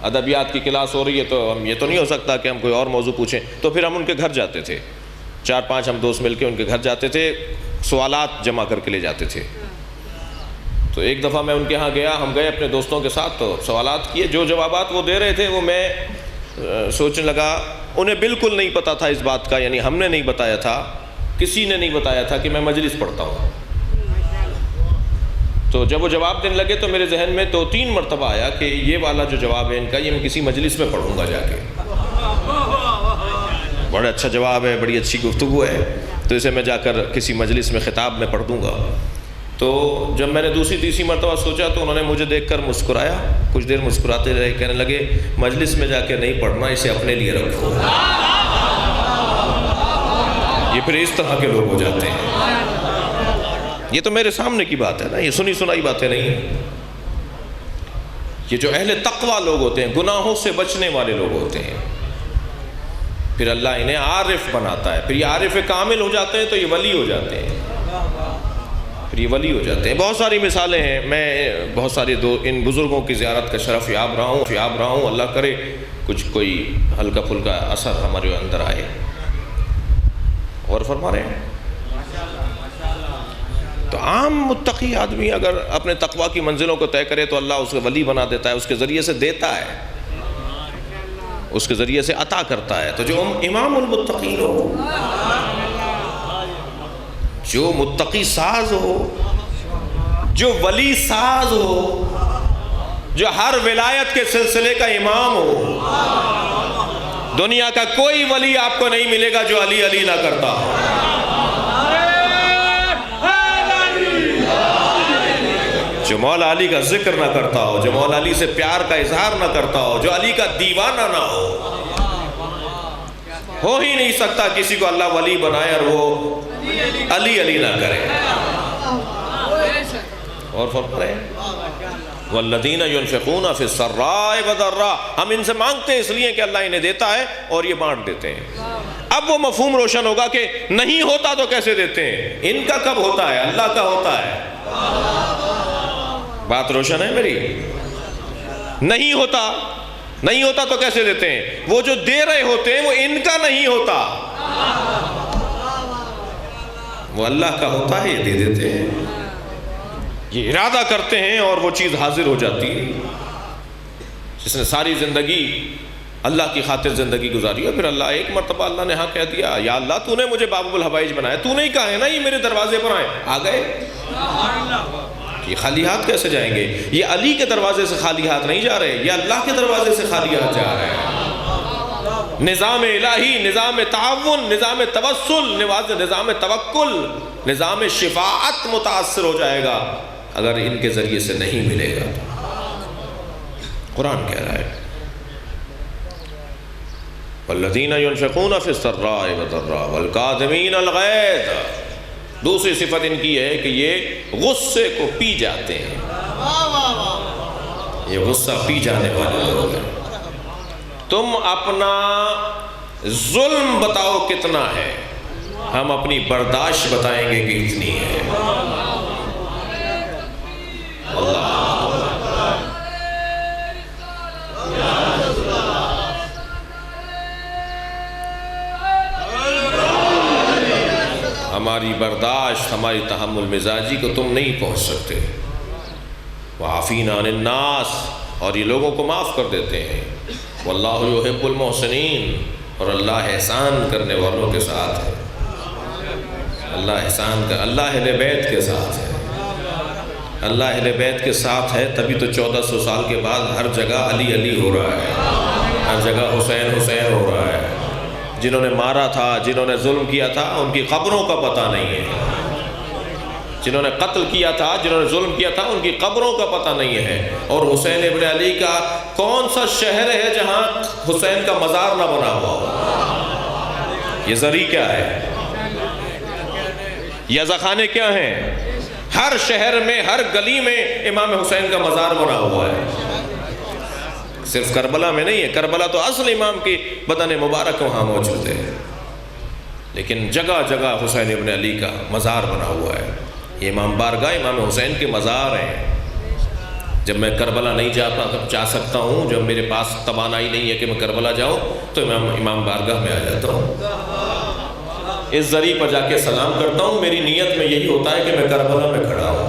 Speaker 1: ادبیات کی کلاس ہو رہی ہے تو ہم یہ تو نہیں ہو سکتا کہ ہم کوئی اور موضوع پوچھیں. تو پھر ہم ان کے گھر جاتے تھے, 4-5 ہم دوست مل کے ان کے گھر جاتے تھے, سوالات جمع کر کے لے جاتے تھے. تو ایک دفعہ میں ان کے ہاں گیا, ہم گئے اپنے دوستوں کے ساتھ, تو سوالات کیے. جو جوابات وہ دے رہے تھے وہ میں سوچنے لگا انہیں بالکل نہیں پتہ تھا اس بات کا, یعنی ہم نے نہیں بتایا تھا, کسی نے نہیں بتایا تھا کہ میں مجلس پڑھتا ہوں. تو جب وہ جواب دینے لگے تو میرے ذہن میں 2-3 مرتبہ آیا کہ یہ والا جو جواب ہے ان کا, یہ میں کسی مجلس میں پڑھوں گا جا کے. بڑا اچھا جواب ہے, بڑی اچھی گفتگو ہے, تو اسے میں جا کر کسی مجلس میں خطاب میں پڑھ دوں گا. تو جب میں نے دوسری تیسری مرتبہ سوچا تو انہوں نے مجھے دیکھ کر مسکرایا, کچھ دیر مسکراتے رہے, کہنے لگے مجلس میں جا کے نہیں پڑھنا, اسے اپنے لیے رکھو. یہ پھر اس طرح کے لوگ ہو جاتے ہیں. یہ تو میرے سامنے کی بات ہے نا, یہ سنی سنائی باتیں نہیں ہیں. یہ جو اہل تقوی لوگ ہوتے ہیں, گناہوں سے بچنے والے لوگ ہوتے ہیں, پھر اللہ انہیں عارف بناتا ہے. پھر یہ عارف کامل ہو جاتے ہیں تو یہ ولی ہو جاتے ہیں, پھر یہ ولی ہو جاتے ہیں. بہت ساری مثالیں ہیں, میں بہت ساری ان بزرگوں کی زیارت کا شرف یاب رہا ہوں. اللہ کرے کچھ کوئی ہلکا پھلکا اثر ہمارے اندر آئے. اور فرما رہے ہیں تو عام متقی آدمی اگر اپنے تقوی کی منزلوں کو طے کرے تو اللہ اسے ولی بنا دیتا ہے, اس کے ذریعے سے دیتا ہے, اس کے ذریعے سے عطا کرتا ہے. تو جو امام المتقین ہو, جو متقی ساز ہو, جو ولی ساز ہو, جو ہر ولایت کے سلسلے کا امام ہو, دنیا کا کوئی ولی آپ کو نہیں ملے گا جو علی علی نہ کرتا ہو. جو مولا علی کا ذکر نہ کرتا ہو، جو مولا علی سے پیار کا اظہار نہ کرتا ہو، جو علی کا دیوانہ نہ ہو ہی نہیں سکتا کسی کو اللہ ولی بنائے اور وہ علی علی نہ کرے۔ اور فرق رہے والذین ينفقون فی السراء والضراء، ہم ان سے مانگتے ہیں اس لیے کہ اللہ انہیں دیتا ہے اور یہ بانٹ دیتے ہیں۔ اب وہ مفہوم روشن ہوگا کہ نہیں ہوتا تو کیسے دیتے ہیں، ان کا کب ہوتا ہے، اللہ کا ہوتا ہے۔ بات روشن ہے میری؟ نہیں ہوتا تو کیسے دیتے ہیں، وہ جو دے رہے ہوتے ہیں وہ ان کا نہیں ہوتا، وہ اللہ کا ہوتا ہے، یہ دے دیتے ہیں، یہ ارادہ کرتے ہیں اور وہ چیز حاضر ہو جاتی ہے۔ جس نے ساری زندگی اللہ کی خاطر زندگی گزاری ہے، پھر اللہ ایک مرتبہ اللہ نے ہاں کہہ دیا، یا اللہ تو نے مجھے باب الحوائج بنایا، تو نے ہی کہا ہے نا یہ میرے دروازے پر آئے، آ گئے۔ یہ خالی ہاتھ کیسے جائیں گے؟ یہ علی کے دروازے سے خالی ہاتھ نہیں جا رہے، یہ اللہ کے دروازے سے خالی ہاتھ جا رہے ہیں۔ نظام الہی، نظام تعاون، نظام توسل، نظام توکل، نظام شفاعت متاثر ہو جائے گا اگر ان کے ذریعے سے نہیں ملے گا۔ قرآن کہہ رہا ہے والذین ينفقون فی السراء والضراء والکاظمین الغیظ، دوسری صفت ان کی ہے کہ یہ غصے کو پی جاتے ہیں، یہ غصہ پی جانے والے لوگ ہیں۔ تم اپنا ظلم بتاؤ کتنا ہے، ہم اپنی برداشت بتائیں گے کہ اتنی ہے۔ اللہ ہماری برداشت، ہماری تحمل مزاجی کو تم نہیں پہنچ سکتے۔ وعافین عن الناس، اور یہ لوگوں کو معاف کر دیتے ہیں۔ واللہ یحب المحسنین، اور اللہ احسان کرنے والوں کے ساتھ ہے۔ اللہ احسان کا، اللہ اہل بیت کے ساتھ ہے، اللہ اہل بیت کے ساتھ ہے، تبھی تو 1400 سال کے بعد ہر جگہ علی علی ہو رہا ہے، ہر جگہ حسین حسین ہو رہا ہے۔ جنہوں نے مارا تھا، جنہوں نے ظلم کیا تھا، ان کی قبروں کا پتہ نہیں ہے، جنہوں نے قتل کیا تھا، جنہوں نے ظلم کیا تھا، ان کی قبروں کا پتہ نہیں ہے۔ اور حسین ابن علی کا کون سا شہر ہے جہاں حسین کا مزار نہ بنا ہوا ہو؟ یہ زری کیا ہے، یزا خانے کیا ہیں؟ ہر شہر میں، ہر گلی میں امام حسین کا مزار بنا ہوا ہے۔ صرف کربلا میں نہیں ہے، کربلا تو اصل امام کی بدن مبارک وہاں موجود ہے، لیکن جگہ جگہ حسین ابن علی کا مزار بنا ہوا ہے۔ یہ امام بارگاہ امام حسین کے مزار ہیں۔ جب میں کربلا نہیں جا سکتا ہوں، جب میرے پاس توانائی نہیں ہے کہ میں کربلا جاؤں، تو امام بارگاہ میں آ جاتا ہوں، اس ذریعے پر جا کے سلام کرتا ہوں۔ میری نیت میں یہی ہوتا ہے کہ میں کربلا میں کھڑا ہوں،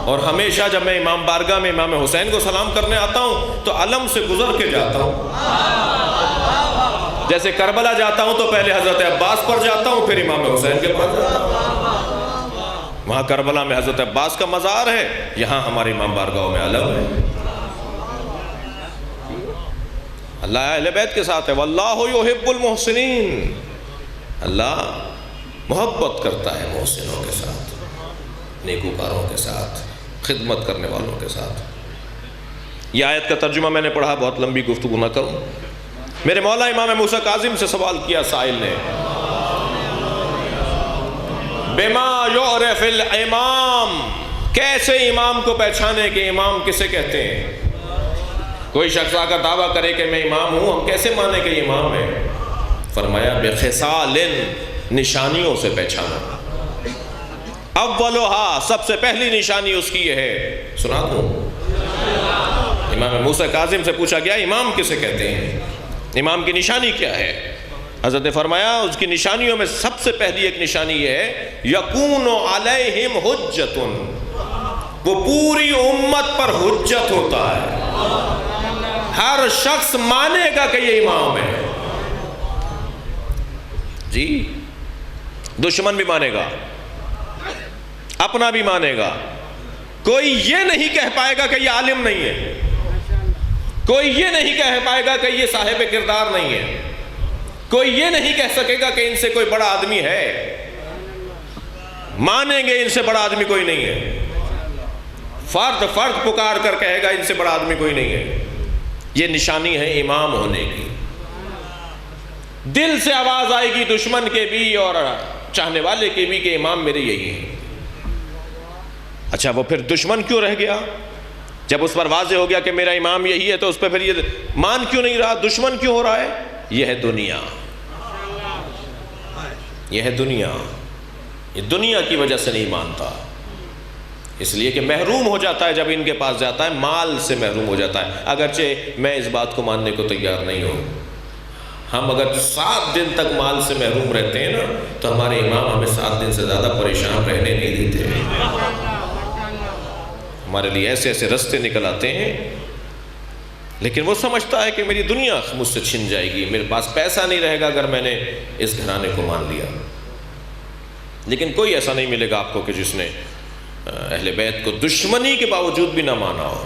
Speaker 1: اور ہمیشہ جب میں امام بارگاہ میں امام حسین کو سلام کرنے آتا ہوں تو علم سے گزر کے جاتا ہوں۔ جیسے کربلا جاتا ہوں تو پہلے حضرت عباس پر جاتا ہوں، پھر امام حسین کے پاس جاتا ہوں۔ وہاں کربلا میں حضرت عباس کا مزار ہے، یہاں ہمارے امام بارگاہ میں علم ہے۔ اللہ اہل بیت کے ساتھ ہے۔ واللہ یحب المحسنین، اللہ محبت کرتا ہے محسنوں کے ساتھ، نیکوکاروں کے ساتھ، خدمت کرنے والوں کے ساتھ۔ یہ آیت کا ترجمہ میں نے پڑھا، بہت لمبی گفتگو نہ کروں۔ میرے مولا امام موسیٰ کاظم سے سوال کیا سائل نے، بما یعرف الامام، کیسے امام کو پہچانے کہ امام کسے کہتے ہیں؟ کوئی شخص آ کر دعویٰ کرے کہ میں امام ہوں، ہم کیسے مانے کہ یہ امام ہے؟ فرمایا بخصال، نشانیوں سے پہچانا۔ اولھا، سب سے پہلی نشانی اس کی یہ ہے، سنا دوں؟ امام موسیٰ کاظم سے پوچھا گیا امام کسے کہتے ہیں، امام کی نشانی کیا ہے؟ حضرت نے فرمایا اس کی نشانیوں میں سب سے پہلی ایک نشانی یہ ہے، یکون علیہم حجت، وہ پوری امت پر حجت ہوتا ہے، ہر شخص مانے گا کہ یہ امام ہے۔ جی، دشمن بھی مانے گا، اپنا بھی مانے گا، کوئی یہ نہیں کہہ پائے گا کہ یہ عالم نہیں ہے، کوئی یہ نہیں کہہ پائے گا کہ یہ صاحب کردار نہیں ہے، کوئی یہ نہیں کہہ سکے گا کہ ان سے کوئی بڑا آدمی ہے، مانیں گے ان سے بڑا آدمی کوئی نہیں ہے۔ فرد فرد پکار کر کہے گا ان سے بڑا آدمی کوئی نہیں ہے. یہ نشانی ہے امام ہونے کی. دل سے آواز آئے گی دشمن کے بھی اور چاہنے والے کے بھی کہ امام میرے یہی ہیں. اچھا وہ پھر دشمن کیوں رہ گیا؟ جب اس پر واضح ہو گیا کہ میرا امام یہی ہے تو اس پہ پھر یہ مان کیوں نہیں رہا؟ دشمن کیوں ہو رہا ہے؟ یہ ہے دنیا. یہ ہے دنیا. یہ دنیا کی وجہ سے نہیں مانتا، اس لیے کہ محروم ہو جاتا ہے. جب ان کے پاس جاتا ہے مال سے محروم ہو جاتا ہے. اگرچہ میں اس بات کو ماننے کو تیار نہیں ہوں. ہم اگر 7 دن تک مال سے محروم رہتے ہیں نا تو ہمارے امام ہمیں 7 دن سے زیادہ پریشان رہنے نہیں دیتے. ہمارے لیے ایسے ایسے رستے نکل آتے ہیں، لیکن وہ سمجھتا ہے کہ میری دنیا مجھ سے چھن جائے گی، میرے پاس پیسہ نہیں رہے گا اگر میں نے اس گھرانے کو مان لیا. لیکن کوئی ایسا نہیں ملے گا آپ کو کہ جس نے اہل بیت کو دشمنی کے باوجود بھی نہ مانا ہو.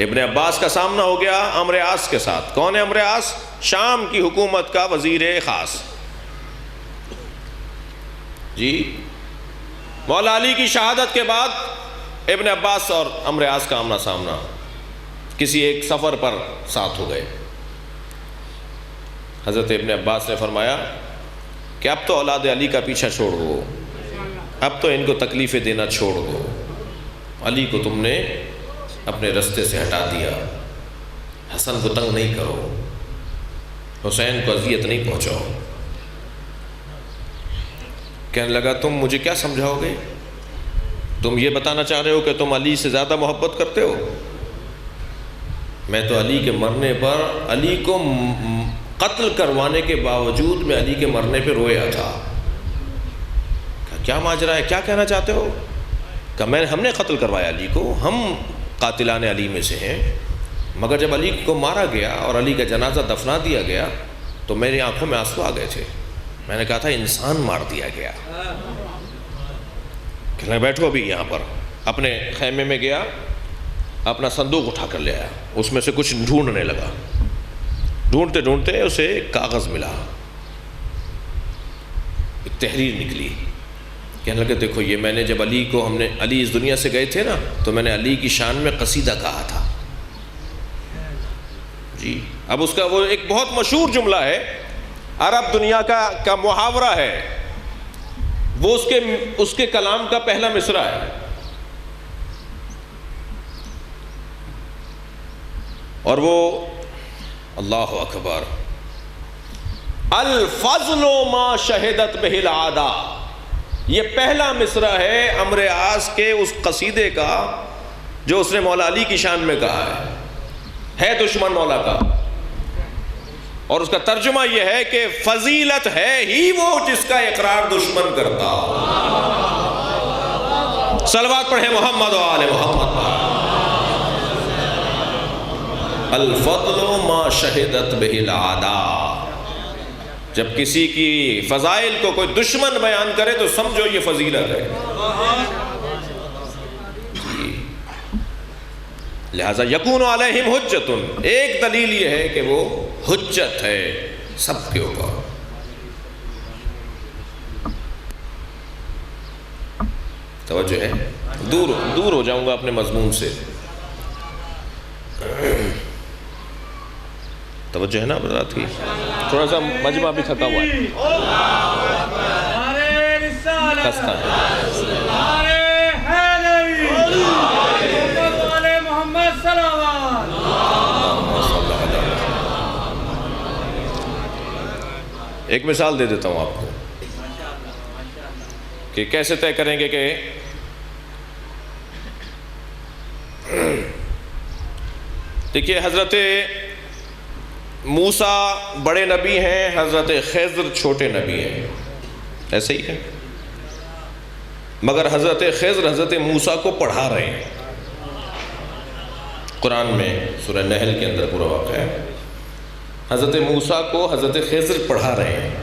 Speaker 1: ابن عباس کا سامنا ہو گیا عمرو عاص کے ساتھ. کون ہے عمرو عاص؟ شام کی حکومت کا وزیر خاص. جی مولا علی کی شہادت کے بعد ابن عباس اور عمرو عاص کا آمنا سامنا کسی ایک سفر پر ساتھ ہو گئے. حضرت ابن عباس نے فرمایا کہ اب تو اولاد علی کا پیچھا چھوڑ دو، اب تو ان کو تکلیفیں دینا چھوڑ دو. علی کو تم نے اپنے رستے سے ہٹا دیا، حسن کو تنگ نہیں کرو، حسین کو اذیت نہیں پہنچاؤ. کہنے لگا تم مجھے کیا سمجھاؤ گے؟ تم یہ بتانا چاہ رہے ہو کہ تم علی سے زیادہ محبت کرتے ہو؟ میں تو علی کے مرنے پر، علی کو قتل کروانے کے باوجود میں علی کے مرنے پہ رویا تھا. کیا ماجرا ہے؟ کیا کہنا چاہتے ہو؟ کہ ہم نے قتل کروایا علی کو، ہم قاتلان علی میں سے ہیں. مگر جب علی کو مارا گیا اور علی کا جنازہ دفنا دیا گیا تو میری آنکھوں میں آنسو آ گئے تھے. میں نے کہا تھا انسان مار دیا گیا. کہنے بیٹھو ابھی یہاں پر. اپنے خیمے میں گیا، اپنا صندوق اٹھا کر لے آیا، اس میں سے کچھ ڈھونڈنے لگا. ڈھونڈتے ڈھونڈتے اسے ایک کاغذ ملا، ایک تحریر نکلی. کہنے لگے دیکھو یہ میں نے جب علی کو، ہم نے علی اس دنیا سے گئے تھے نا تو میں نے علی کی شان میں قصیدہ کہا تھا. جی اب اس کا وہ ایک بہت مشہور جملہ ہے، عرب دنیا کا محاورہ ہے، وہ اس کے کلام کا پہلا مصرع ہے. اور وہ اللہ اکبر، الفضل ما شہدت بہ العادا، یہ پہلا مصرع ہے عمرو عاص کے اس قصیدے کا جو اس نے مولا علی کی شان میں کہا ہے دشمن مولا کا. اور اس کا ترجمہ یہ ہے کہ فضیلت ہے ہی وہ جس کا اقرار دشمن کرتا. صلوات پڑھیں محمد و آل محمد. الفضل ما شہدت بہ العادا، جب کسی کی فضائل کو کوئی دشمن بیان کرے تو سمجھو یہ فضیلت ہے. لہذا یکون علیہم حجت، ایک دلیل یہ ہے کہ وہ حجت ہے سب کے اوپر. توجہ ہے، دور ہو جاؤں گا اپنے مضمون سے. توجہ ہے نا برات کی؟ تھوڑا سا مجمع بھی تھکا ہوا ہے، خستہ ہے. ایک مثال دے دیتا ہوں آپ کو کہ کیسے طے کریں گے کہ دیکھیے حضرت موسیٰ بڑے نبی ہیں، حضرت خضر چھوٹے نبی ہیں، ایسے ہی ہے. مگر حضرت خضر حضرت موسیٰ کو پڑھا رہے ہیں. قرآن میں سورہ نحل کے اندر پورا واقعہ ہے. حضرت موسیٰ کو حضرت خضر پڑھا رہے ہیں.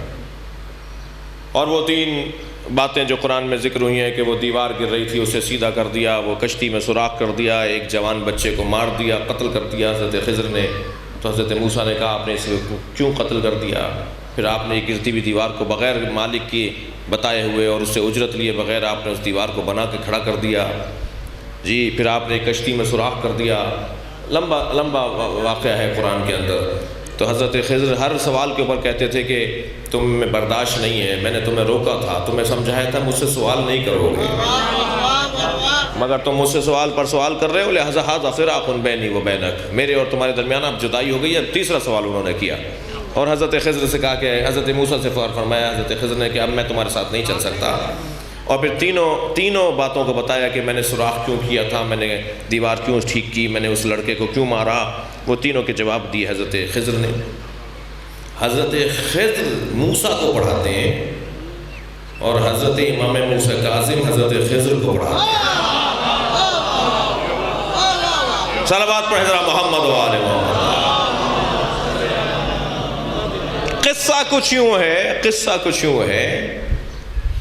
Speaker 1: اور وہ 3 باتیں جو قرآن میں ذکر ہوئی ہیں کہ وہ دیوار گر رہی تھی اسے سیدھا کر دیا، وہ کشتی میں سوراخ کر دیا، ایک جوان بچے کو مار دیا، قتل کر دیا حضرت خضر نے. تو حضرت موسیٰ نے کہا آپ نے اسے کیوں قتل کر دیا؟ پھر آپ نے ایک گرتی ہوئی دیوار کو بغیر مالک کی بتائے ہوئے اور اس سے اجرت لیے بغیر آپ نے اس دیوار کو بنا کے کھڑا کر دیا. جی پھر آپ نے کشتی میں سوراخ کر دیا، لمبا واقعہ ہے قرآن کے اندر۔ تو حضرت خضر ہر سوال کے اوپر کہتے تھے کہ تم میں برداشت نہیں ہے، میں نے تمہیں روکا تھا، تمہیں سمجھایا تھا مجھ سے سوال نہیں کرو گے، مگر تم مجھ سے سوال پر سوال کر رہے ہو، لہذا ھذا فراق بینی و بینک، میرے اور تمہارے درمیان اب جدائی ہو گئی ہے۔ تیسرا سوال انہوں نے کیا اور حضرت خضر سے کہا کہ حضرت موسیٰ سے فرمایا حضرت خضر نے کہ اب میں تمہارے ساتھ نہیں چل سکتا، اور پھر تینوں باتوں کو بتایا کہ میں نے سوراخ کیوں کیا تھا، میں نے دیوار کیوں ٹھیک کی، میں نے اس لڑکے کو کیوں مارا، وہ تینوں کے جواب دیے حضرت خضر نے۔ حضرت خضر موسیٰ کو پڑھاتے ہیں اور حضرت امام موسیٰ کاظم حضرت خضر کو پڑھاتے ہیں۔ صلوات پڑھ حضرت محمد و آل محمد۔ قصہ کچھ یوں ہے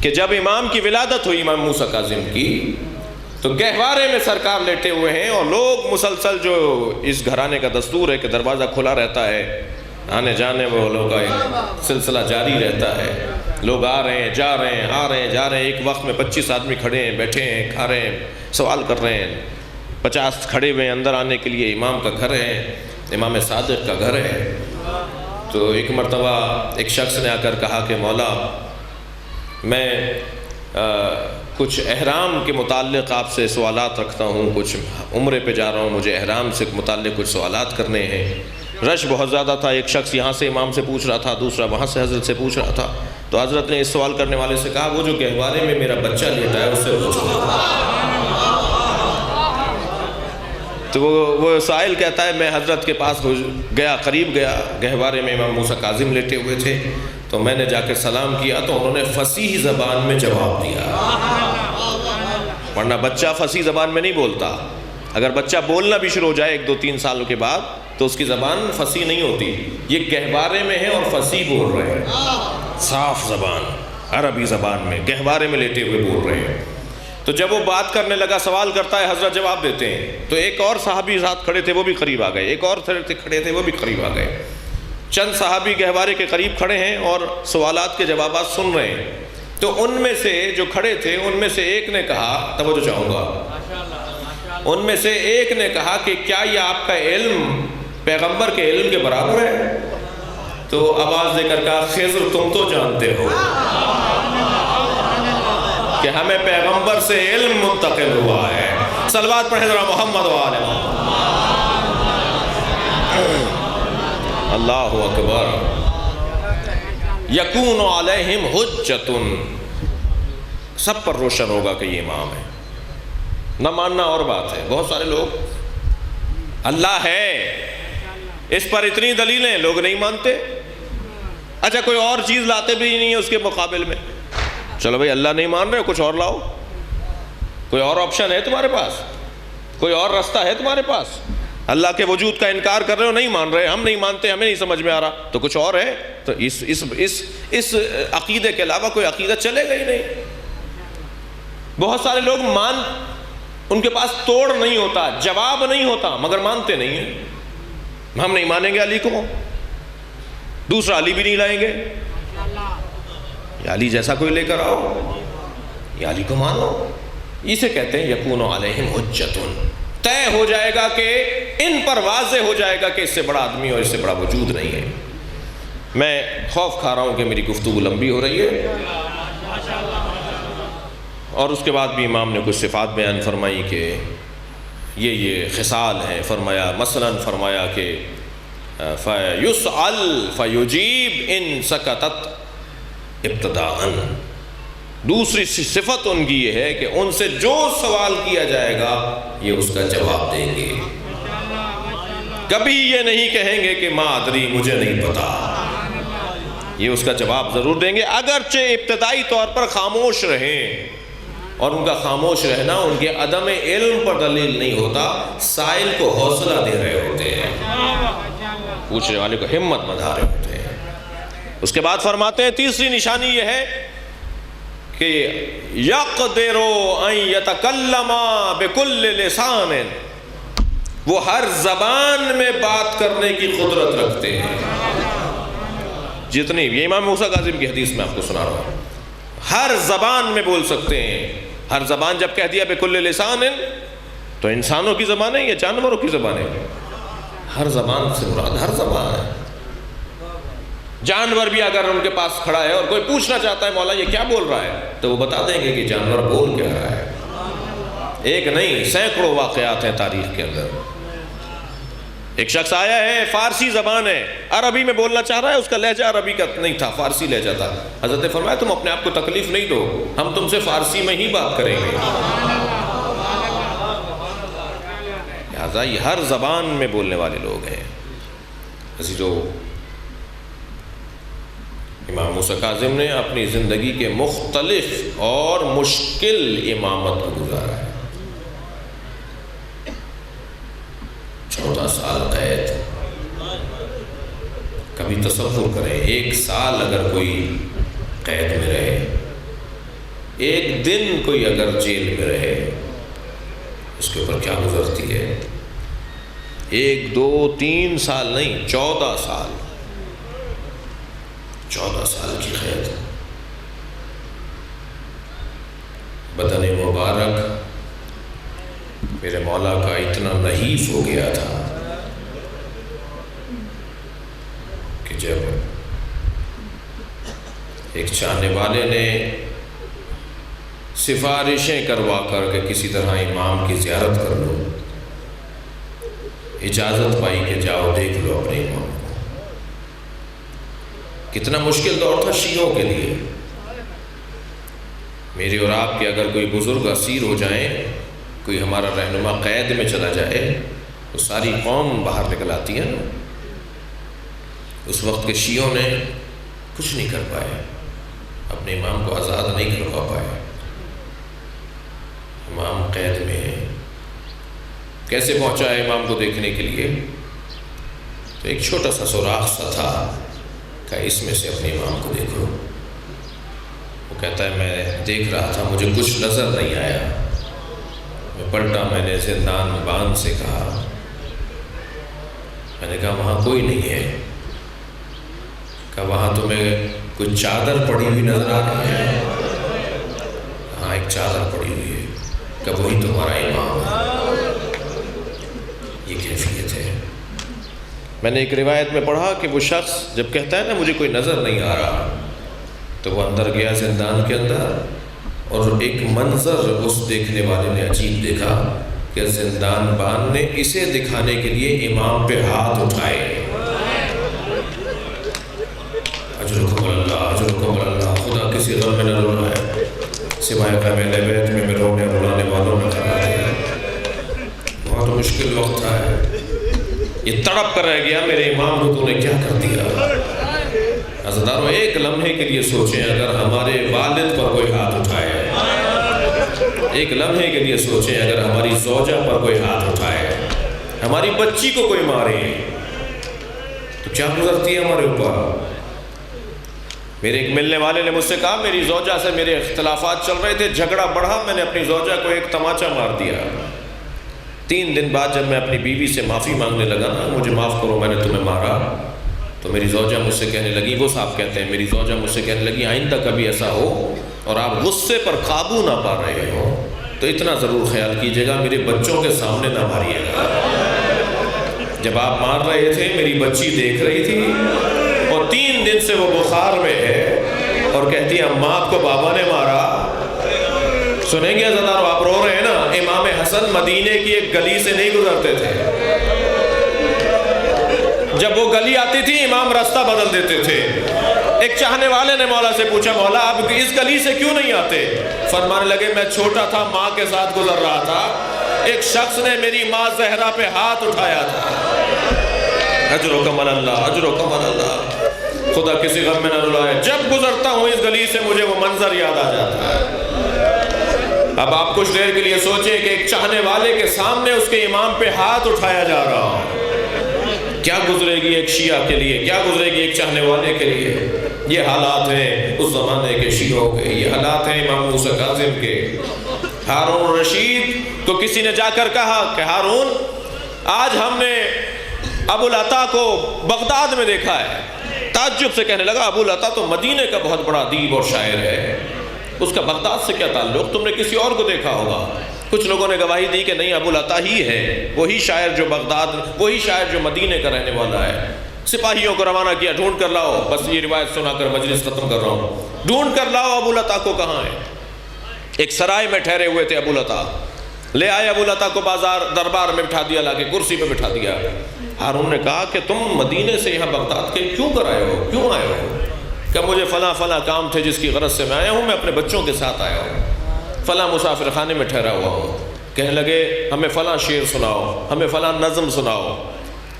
Speaker 1: کہ جب امام کی ولادت ہوئی امام موسیٰ کاظم کی تو گہوارے میں سرکار لیٹے ہوئے ہیں اور لوگ مسلسل، جو اس گھرانے کا دستور ہے کہ دروازہ کھلا رہتا ہے، آنے جانے والوں کا ایک سلسلہ جاری رہتا ہے، لوگ آ رہے ہیں جا رہے ہیں، آ رہے ہیں جا رہے ہیں، ایک وقت میں 25 آدمی کھڑے ہیں، بیٹھے ہیں، کھا رہے ہیں، سوال کر رہے ہیں، 50 کھڑے ہوئے ہیں اندر آنے کے لیے۔ امام کا گھر ہے، امام صادق کا گھر ہے۔ تو ایک مرتبہ ایک شخص نے آ کر کہا کہ مولا میں کچھ احرام کے متعلق آپ سے سوالات رکھتا ہوں، کچھ عمرے پہ جا رہا ہوں، مجھے احرام سے متعلق کچھ سوالات کرنے ہیں۔ رش بہت زیادہ تھا، ایک شخص یہاں سے امام سے پوچھ رہا تھا، دوسرا وہاں سے حضرت سے پوچھ رہا تھا۔ تو حضرت نے اس سوال کرنے والے سے کہا وہ جو گہوارے میں میرا بچہ لیٹا ہے اس سے پوچھو۔ تو وہ سائل کہتا ہے میں حضرت کے پاس گیا، قریب گیا، گہوارے میں امام موسیٰ کاظم لیٹے ہوئے تھے، تو میں نے جا کے سلام کیا تو انہوں نے فصیح زبان میں جواب دیا، ورنہ بچہ فصیح زبان میں نہیں بولتا۔ اگر بچہ بولنا بھی شروع ہو جائے 1 2 3 سالوں کے بعد تو اس کی زبان فصیح نہیں ہوتی۔ یہ گہوارے میں ہے اور فصیح بول رہے ہیں، صاف زبان، عربی زبان میں گہوارے میں لیٹے ہوئے بول رہے ہیں۔ تو جب وہ بات کرنے لگا، سوال کرتا ہے، حضرت جواب دیتے ہیں، تو ایک اور صحابی ساتھ کھڑے تھے وہ بھی قریب آ گئے، ایک اور کھڑے تھے وہ بھی قریب آ گئے۔ چند صحابی گہوارے کے قریب کھڑے ہیں اور سوالات کے جوابات سن رہے ہیں۔ تو ان میں سے جو کھڑے تھے ان میں سے ایک نے کہا، توجہ چاہوں گا، ان میں سے ایک نے کہا کہ کیا یہ آپ کا علم پیغمبر کے علم کے برابر ہے؟ تو آواز دے کر کہا خضر تم تو جانتے ہو کہ ہمیں پیغمبر سے علم منتقل ہوا ہے۔ صلوات پڑھ حضرت محمد و آل محمد۔ اللہ اکبر۔ یکون علیہم حجۃ، سب پر روشن ہوگا کہ یہ امام ہے۔ نہ ماننا اور بات ہے، بہت سارے لوگ اللہ ہے اس پر اتنی دلیلیں، لوگ نہیں مانتے۔ اچھا کوئی اور چیز لاتے بھی نہیں ہے اس کے مقابل میں، چلو بھائی اللہ نہیں مان رہے کچھ اور لاؤ، کوئی اور آپشن ہے تمہارے پاس، کوئی اور راستہ ہے تمہارے پاس۔ اللہ کے وجود کا انکار کر رہے ہو، نہیں مان رہے، ہم نہیں مانتے، ہمیں نہیں سمجھ میں آ رہا، تو کچھ اور ہے۔ تو اس عقیدے کے علاوہ کوئی عقیدہ چلے گا ہی نہیں۔ بہت سارے لوگ ان کے پاس توڑ نہیں ہوتا، جواب نہیں ہوتا، مگر مانتے نہیں ہیں۔ ہم نہیں مانیں گے علی کو، دوسرا علی بھی نہیں لائیں گے، یا علی جیسا کوئی لے کر آؤ، یا علی کو مانو۔ اسے کہتے ہیں یکون علیہم حجۃ، طے ہو جائے گا کہ ان پر واضح ہو جائے گا کہ اس سے بڑا آدمی اور اس سے بڑا وجود نہیں ہے۔ میں خوف کھا رہا ہوں کہ میری گفتگو لمبی ہو رہی ہے، اور اس کے بعد بھی امام نے کچھ صفات بیان فرمائی کہ یہ خصال ہیں۔ فرمایا مثلاً فرمایا کہ فَيُسْأَلْ فَيُجِيب إِن سَكَتَتْ ابتداءً، دوسری صفت ان کی یہ ہے کہ ان سے جو سوال کیا جائے گا یہ اس کا جواب دیں گے، کبھی یہ نہیں کہیں گے کہ ما ادری مجھے نہیں پتا، یہ اس کا جواب ضرور دیں گے، اگرچہ ابتدائی طور پر خاموش رہیں۔ اور ان کا خاموش رہنا ان کے عدم علم پر دلیل نہیں ہوتا، سائل کو حوصلہ دے رہے ہوتے ہیں، پوچھنے والے کو ہمت بندھا رہے ہوتے ہیں۔ اس کے بعد فرماتے ہیں تیسری نشانی یہ ہے کہ یقدر ان یتکلم بکل لسان، وہ ہر زبان میں بات کرنے کی قدرت رکھتے ہیں۔ جتنی یہ امام موسیٰ کاظم کی حدیث میں آپ کو سنا رہا ہوں، ہر زبان میں بول سکتے ہیں۔ ہر زبان جب کہہ دیا بکل لسان تو انسانوں کی زبان ہے یا جانوروں کی زبان ہے؟ ہر زبان سے مراد ہر زبان ہے۔ جانور بھی اگر ان کے پاس کھڑا ہے اور کوئی پوچھنا چاہتا ہے مولا یہ کیا بول رہا ہے، تو وہ بتا دیں گے کہ جانور بول کیا رہا ہے۔ ایک نہیں، سینکڑوں واقعات ہیں تاریخ کے اندر۔ ایک شخص آیا ہے، فارسی زبان ہے، عربی میں بولنا چاہ رہا ہے، اس کا لہجہ عربی کا نہیں تھا، فارسی لہجہ تھا۔ حضرت نے فرمایا تم اپنے آپ کو تکلیف نہیں دو، ہم تم سے فارسی میں ہی بات کریں گے۔ لہذا یہ ہر زبان میں بولنے والے لوگ ہیں۔ عزیزو، امام موسیٰ کاظم نے اپنی زندگی کے مختلف اور مشکل امامت کو گزارا ہے۔ 14 سال قید۔ کبھی تصور کریں 1 سال اگر کوئی قید میں رہے، 1 دن کوئی اگر جیل میں رہے، اس کے اوپر کیا گزرتی ہے؟ 1 2 3 سال نہیں، 14 سال 14 سال کی قید۔ بدن مبارک میرے مولا کا اتنا نحیف ہو گیا تھا کہ جب ایک چاہنے والے نے سفارشیں کروا کر کے کسی طرح امام کی زیارت کر لو، اجازت پائی کہ جاؤ دیکھ لو اپنے امام کو۔ کتنا مشکل دور تھا شیعوں کے لیے۔ میرے اور آپ کے اگر کوئی بزرگ اسیر ہو جائیں، کوئی ہمارا رہنما قید میں چلا جائے، تو ساری قوم باہر نکل آتی ہے نا۔ اس وقت کے شیعوں نے کچھ نہیں کر پائے، اپنے امام کو آزاد نہیں کروا پائے۔ امام قید میں ہے، کیسے پہنچا ہے امام کو دیکھنے کے لیے؟ تو ایک چھوٹا سا سوراخ سا تھا کہ اس میں سے اپنے امام کو دیکھو۔ وہ کہتا ہے میں دیکھ رہا تھا، مجھے کچھ نظر نہیں آیا، میں پلٹا، میں نے زندان بان سے کہا، میں نے کہا وہاں کوئی نہیں ہے۔ کہا وہاں تمہیں کوئی چادر پڑی ہوئی نظر آ رہی ہے؟ ہاں ایک چادر پڑی ہوئی ہے۔ کہ وہی تمہارا امام ہے۔ یہ کیفیت ہے۔ میں نے ایک روایت میں پڑھا کہ وہ شخص جب کہتا ہے نا مجھے کوئی نظر نہیں آ رہا، تو وہ اندر گیا زندان کے اندر، اور ایک منظر اس دیکھنے والے نے عجیب دیکھا کہ زندان بان نے اسے دکھانے کے لیے امام پہ ہاتھ اٹھائے۔ اجرکم اللہ، اجرکم اللہ۔ خدا کسی غم میں نہ رونا ہے، سوائے غم اہل بیت میں رونے رلانے والوں نے کرا دیا۔ بہت مشکل وقت ہے، یہ تڑپ کر رہ گیا میرے امام کو تو نے کیا کر دیا۔ عزیزانو، ایک لمحے کے لیے سوچیں اگر ہمارے والد پر کوئی ہاتھ اٹھائے، ایک لمحے کے لیے سوچیں اگر ہماری زوجہ پر کوئی ہاتھ اٹھائے، ہماری بچی کو کوئی مارے، تو کیا گزرتی ہے ہمارے اوپر۔ میرے ایک ملنے والے نے مجھ سے کہا میری زوجہ سے میرے اختلافات چل رہے تھے، جھگڑا بڑھا، میں نے اپنی زوجہ کو ایک تماچا مار دیا۔ 3 دن بعد جب میں اپنی بیوی سے معافی مانگنے لگا نا، مجھے معاف کرو میں نے تمہیں مارا، تو میری زوجہ مجھ سے کہنے لگی، وہ صاحب کہتے ہیں میری زوجہ مجھ سے کہنے لگی آئندہ کبھی ایسا ہو اور آپ غصے پر قابو نہ پا رہے ہو تو اتنا ضرور خیال کیجئے گا میرے بچوں کے سامنے نہ ماریے گا۔ جب آپ مار رہے تھے میری بچی دیکھ رہی تھی، اور 3 دن سے وہ بخار میں ہے اور کہتی ہے ماں کو بابا نے مارا۔ سنیں گے عزیزانو، آپ رو رہے ہیں نا، امام حسن مدینے کی ایک گلی سے نہیں گزرتے تھے، جب وہ گلی آتی تھی امام راستہ بدل دیتے تھے۔ ایک چاہنے والے نے مولا سے پوچھا مولا آپ اس گلی سے کیوں نہیں آتے؟ فرمانے لگے میں چھوٹا تھا، ماں کے ساتھ گزر رہا تھا، ایک شخص نے میری ماں زہرا پہ ہاتھ اٹھایا تھا۔ اجرکم اللہ، اجرکم اللہ۔ خدا کسی غم میں نہ رلائے، جب گزرتا ہوں اس گلی سے مجھے وہ منظر یاد آ جاتا ہے۔ اب آپ کچھ دیر کے لیے سوچیں کہ ایک چاہنے والے کے سامنے اس کے امام پہ ہاتھ اٹھایا جا رہا، کیا گزرے گی ایک شیعہ کے لیے، کیا گزرے گی ایک چاہنے والے کے لیے۔ یہ حالات ہیں اس زمانے کے شیعوں کے، یہ حالات ہیں امام موسیٰ کاظم کے۔ ہارون رشید کو کسی نے جا کر کہا کہ ہارون آج ہم نے ابو العطا کو بغداد میں دیکھا ہے۔ تعجب سے کہنے لگا ابو العطا تو مدینے کا بہت بڑا ادیب اور شاعر ہے، اس کا بغداد سے کیا تعلق، تم نے کسی اور کو دیکھا ہوگا۔ کچھ لوگوں نے گواہی دی کہ نہیں ابو العطا ہی ہے، وہی شاعر جو بغداد، وہی شاعر جو مدینے کا رہنے والا ہے۔ سپاہیوں کو روانہ کیا، ڈھونڈ کر لاؤ، بس یہ روایت سنا کر مجلس ختم کر رہا ہوں، ڈھونڈ کر لاؤ ابو العطا کو کہاں ہے۔ ایک سرائے میں ٹھہرے ہوئے تھے ابو العطا، لے آئے ابو العطا کو دربار میں بٹھا دیا، لا کے کرسی پہ بٹھا دیا۔ ہارون نے کہا کہ تم مدینے سے یہاں بغداد کے کیوں آئے ہو؟ کہ مجھے فلاں فلاں کام تھے جس کی غرض سے میں آیا ہوں، میں اپنے بچوں کے ساتھ آیا ہوں، فلاں مسافر خانے میں ٹھہرا ہوا ہوں۔ کہنے لگے ہمیں فلاں شعر سناؤ، ہمیں فلاں نظم سناؤ۔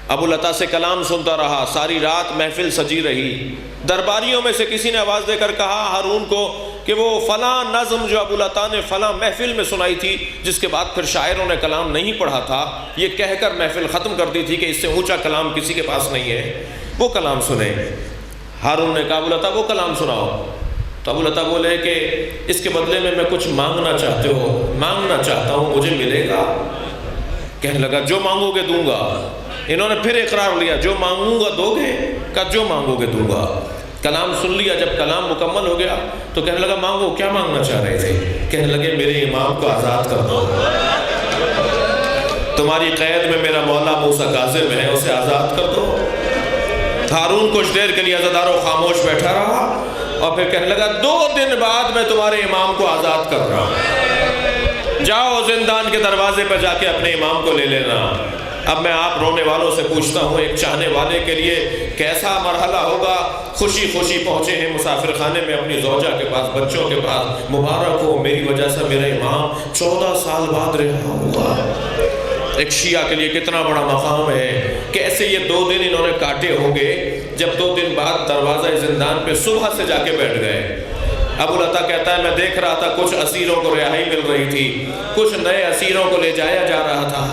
Speaker 1: ابو العطا سے کلام سنتا رہا، ساری رات محفل سجی رہی۔ درباریوں میں سے کسی نے آواز دے کر کہا ہارون کو کہ وہ فلاں نظم جو ابو العطا نے فلاں محفل میں سنائی تھی، جس کے بعد پھر شاعروں نے کلام نہیں پڑھا تھا، یہ کہہ کر محفل ختم کر دی تھی کہ اس سے اونچا کلام کسی کے پاس نہیں ہے، وہ کلام سنیں۔ ہارون نے کہا ابو العطا وہ کلام سناؤ۔ تو ابو العطا بولے کہ اس کے بدلے میں کچھ مانگنا چاہتے ہو؟ مانگنا چاہتا ہوں، مجھے ملے گا؟ کہنے لگا جو مانگو گے دوں گا۔ انہوں نے پھر اقرار لیا جو مانگوں گا دو گے؟ کہا جو مانگو گے دوں گا۔ کلام سن لیا، جب کلام مکمل ہو گیا تو کہنے لگا مانگو، کیا مانگنا چاہ رہے تھے؟ کہنے لگے میرے امام کو آزاد کر دو، تمہاری قید میں میرا مولا موسیٰ کاظم ہے، اسے آزاد کر دو۔ ہارون کچھ دیر کے لیے عزادار و خاموش بیٹھا رہا اور پھر کہنے لگا 2 دن بعد میں تمہارے امام کو آزاد کر رہا ہوں، جاؤ زندان کے دروازے پہ جا کے اپنے امام کو لے لینا۔ اب میں آپ رونے والوں سے پوچھتا ہوں، ایک چاہنے والے کے لیے کیسا مرحلہ ہوگا؟ خوشی خوشی پہنچے ہیں مسافر خانے میں اپنی زوجہ کے پاس، بچوں کے پاس، مبارک ہو میری وجہ سے میرا امام 14 سال بعد رہا ہوا۔ ایک شیعہ کے لیے کتنا بڑا مقام ہے۔ کیسے یہ 2 دن انہوں نے کاٹے ہوں گے، جب 2 دن بعد دروازہ زندان پہ صبح سے جا کے بیٹھ گئے۔ ابو العطا کہتا ہے میں دیکھ رہا تھا کچھ اسیروں کو رہائی مل رہی تھی، کچھ نئے اسیروں کو لے جایا جا رہا تھا،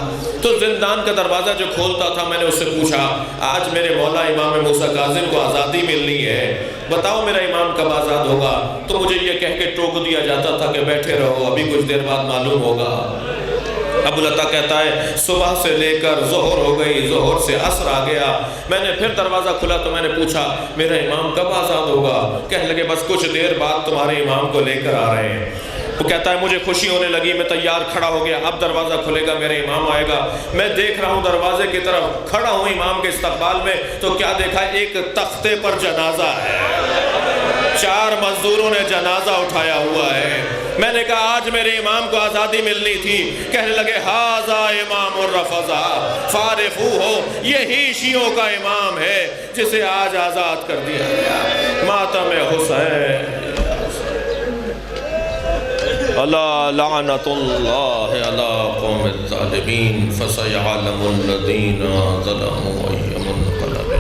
Speaker 1: تو زندان کا دروازہ جو کھولتا تھا میں نے اس سے پوچھا آج میرے مولا امام موسیٰ کاظم کو آزادی ملنی ہے، بتاؤ میرا امام کب آزاد ہوگا؟ تو مجھے یہ کہہ کے ٹوک دیا جاتا تھا کہ بیٹھے رہو، ابھی کچھ دیر بعد معلوم ہوگا۔ ابو العطا کہتا ہے صبح سے لے کر ظہر ہو گئی، ظہر سے عصر آ گیا، میں نے پھر دروازہ کھلا تو میں نے پوچھا میرا امام کب آزاد ہوگا؟ کہنے لگے بس کچھ دیر بعد تمہارے امام کو لے کر آ رہے ہیں۔ وہ کہتا ہے مجھے خوشی ہونے لگی، میں تیار کھڑا ہو گیا، اب دروازہ کھلے گا میرے امام آئے گا۔ میں دیکھ رہا ہوں دروازے کی طرف، کھڑا ہوں امام کے استقبال میں، تو کیا دیکھا ایک تختے پر جنازہ ہے، 4 مزدوروں نے جنازہ اٹھایا ہوا ہے۔ میں نے کہا آج میرے امام کو آزادی ملنی تھی۔ کہنے لگے ھذا امام الرفضہ فارفوہ، یہی شیعوں کا امام ہے جسے آج آزاد کر دیا گیا۔ ماتم حسین، الا لعنت اللہ علی قوم الظالمین فسیعلم الذین ظلموا ای منقلب۔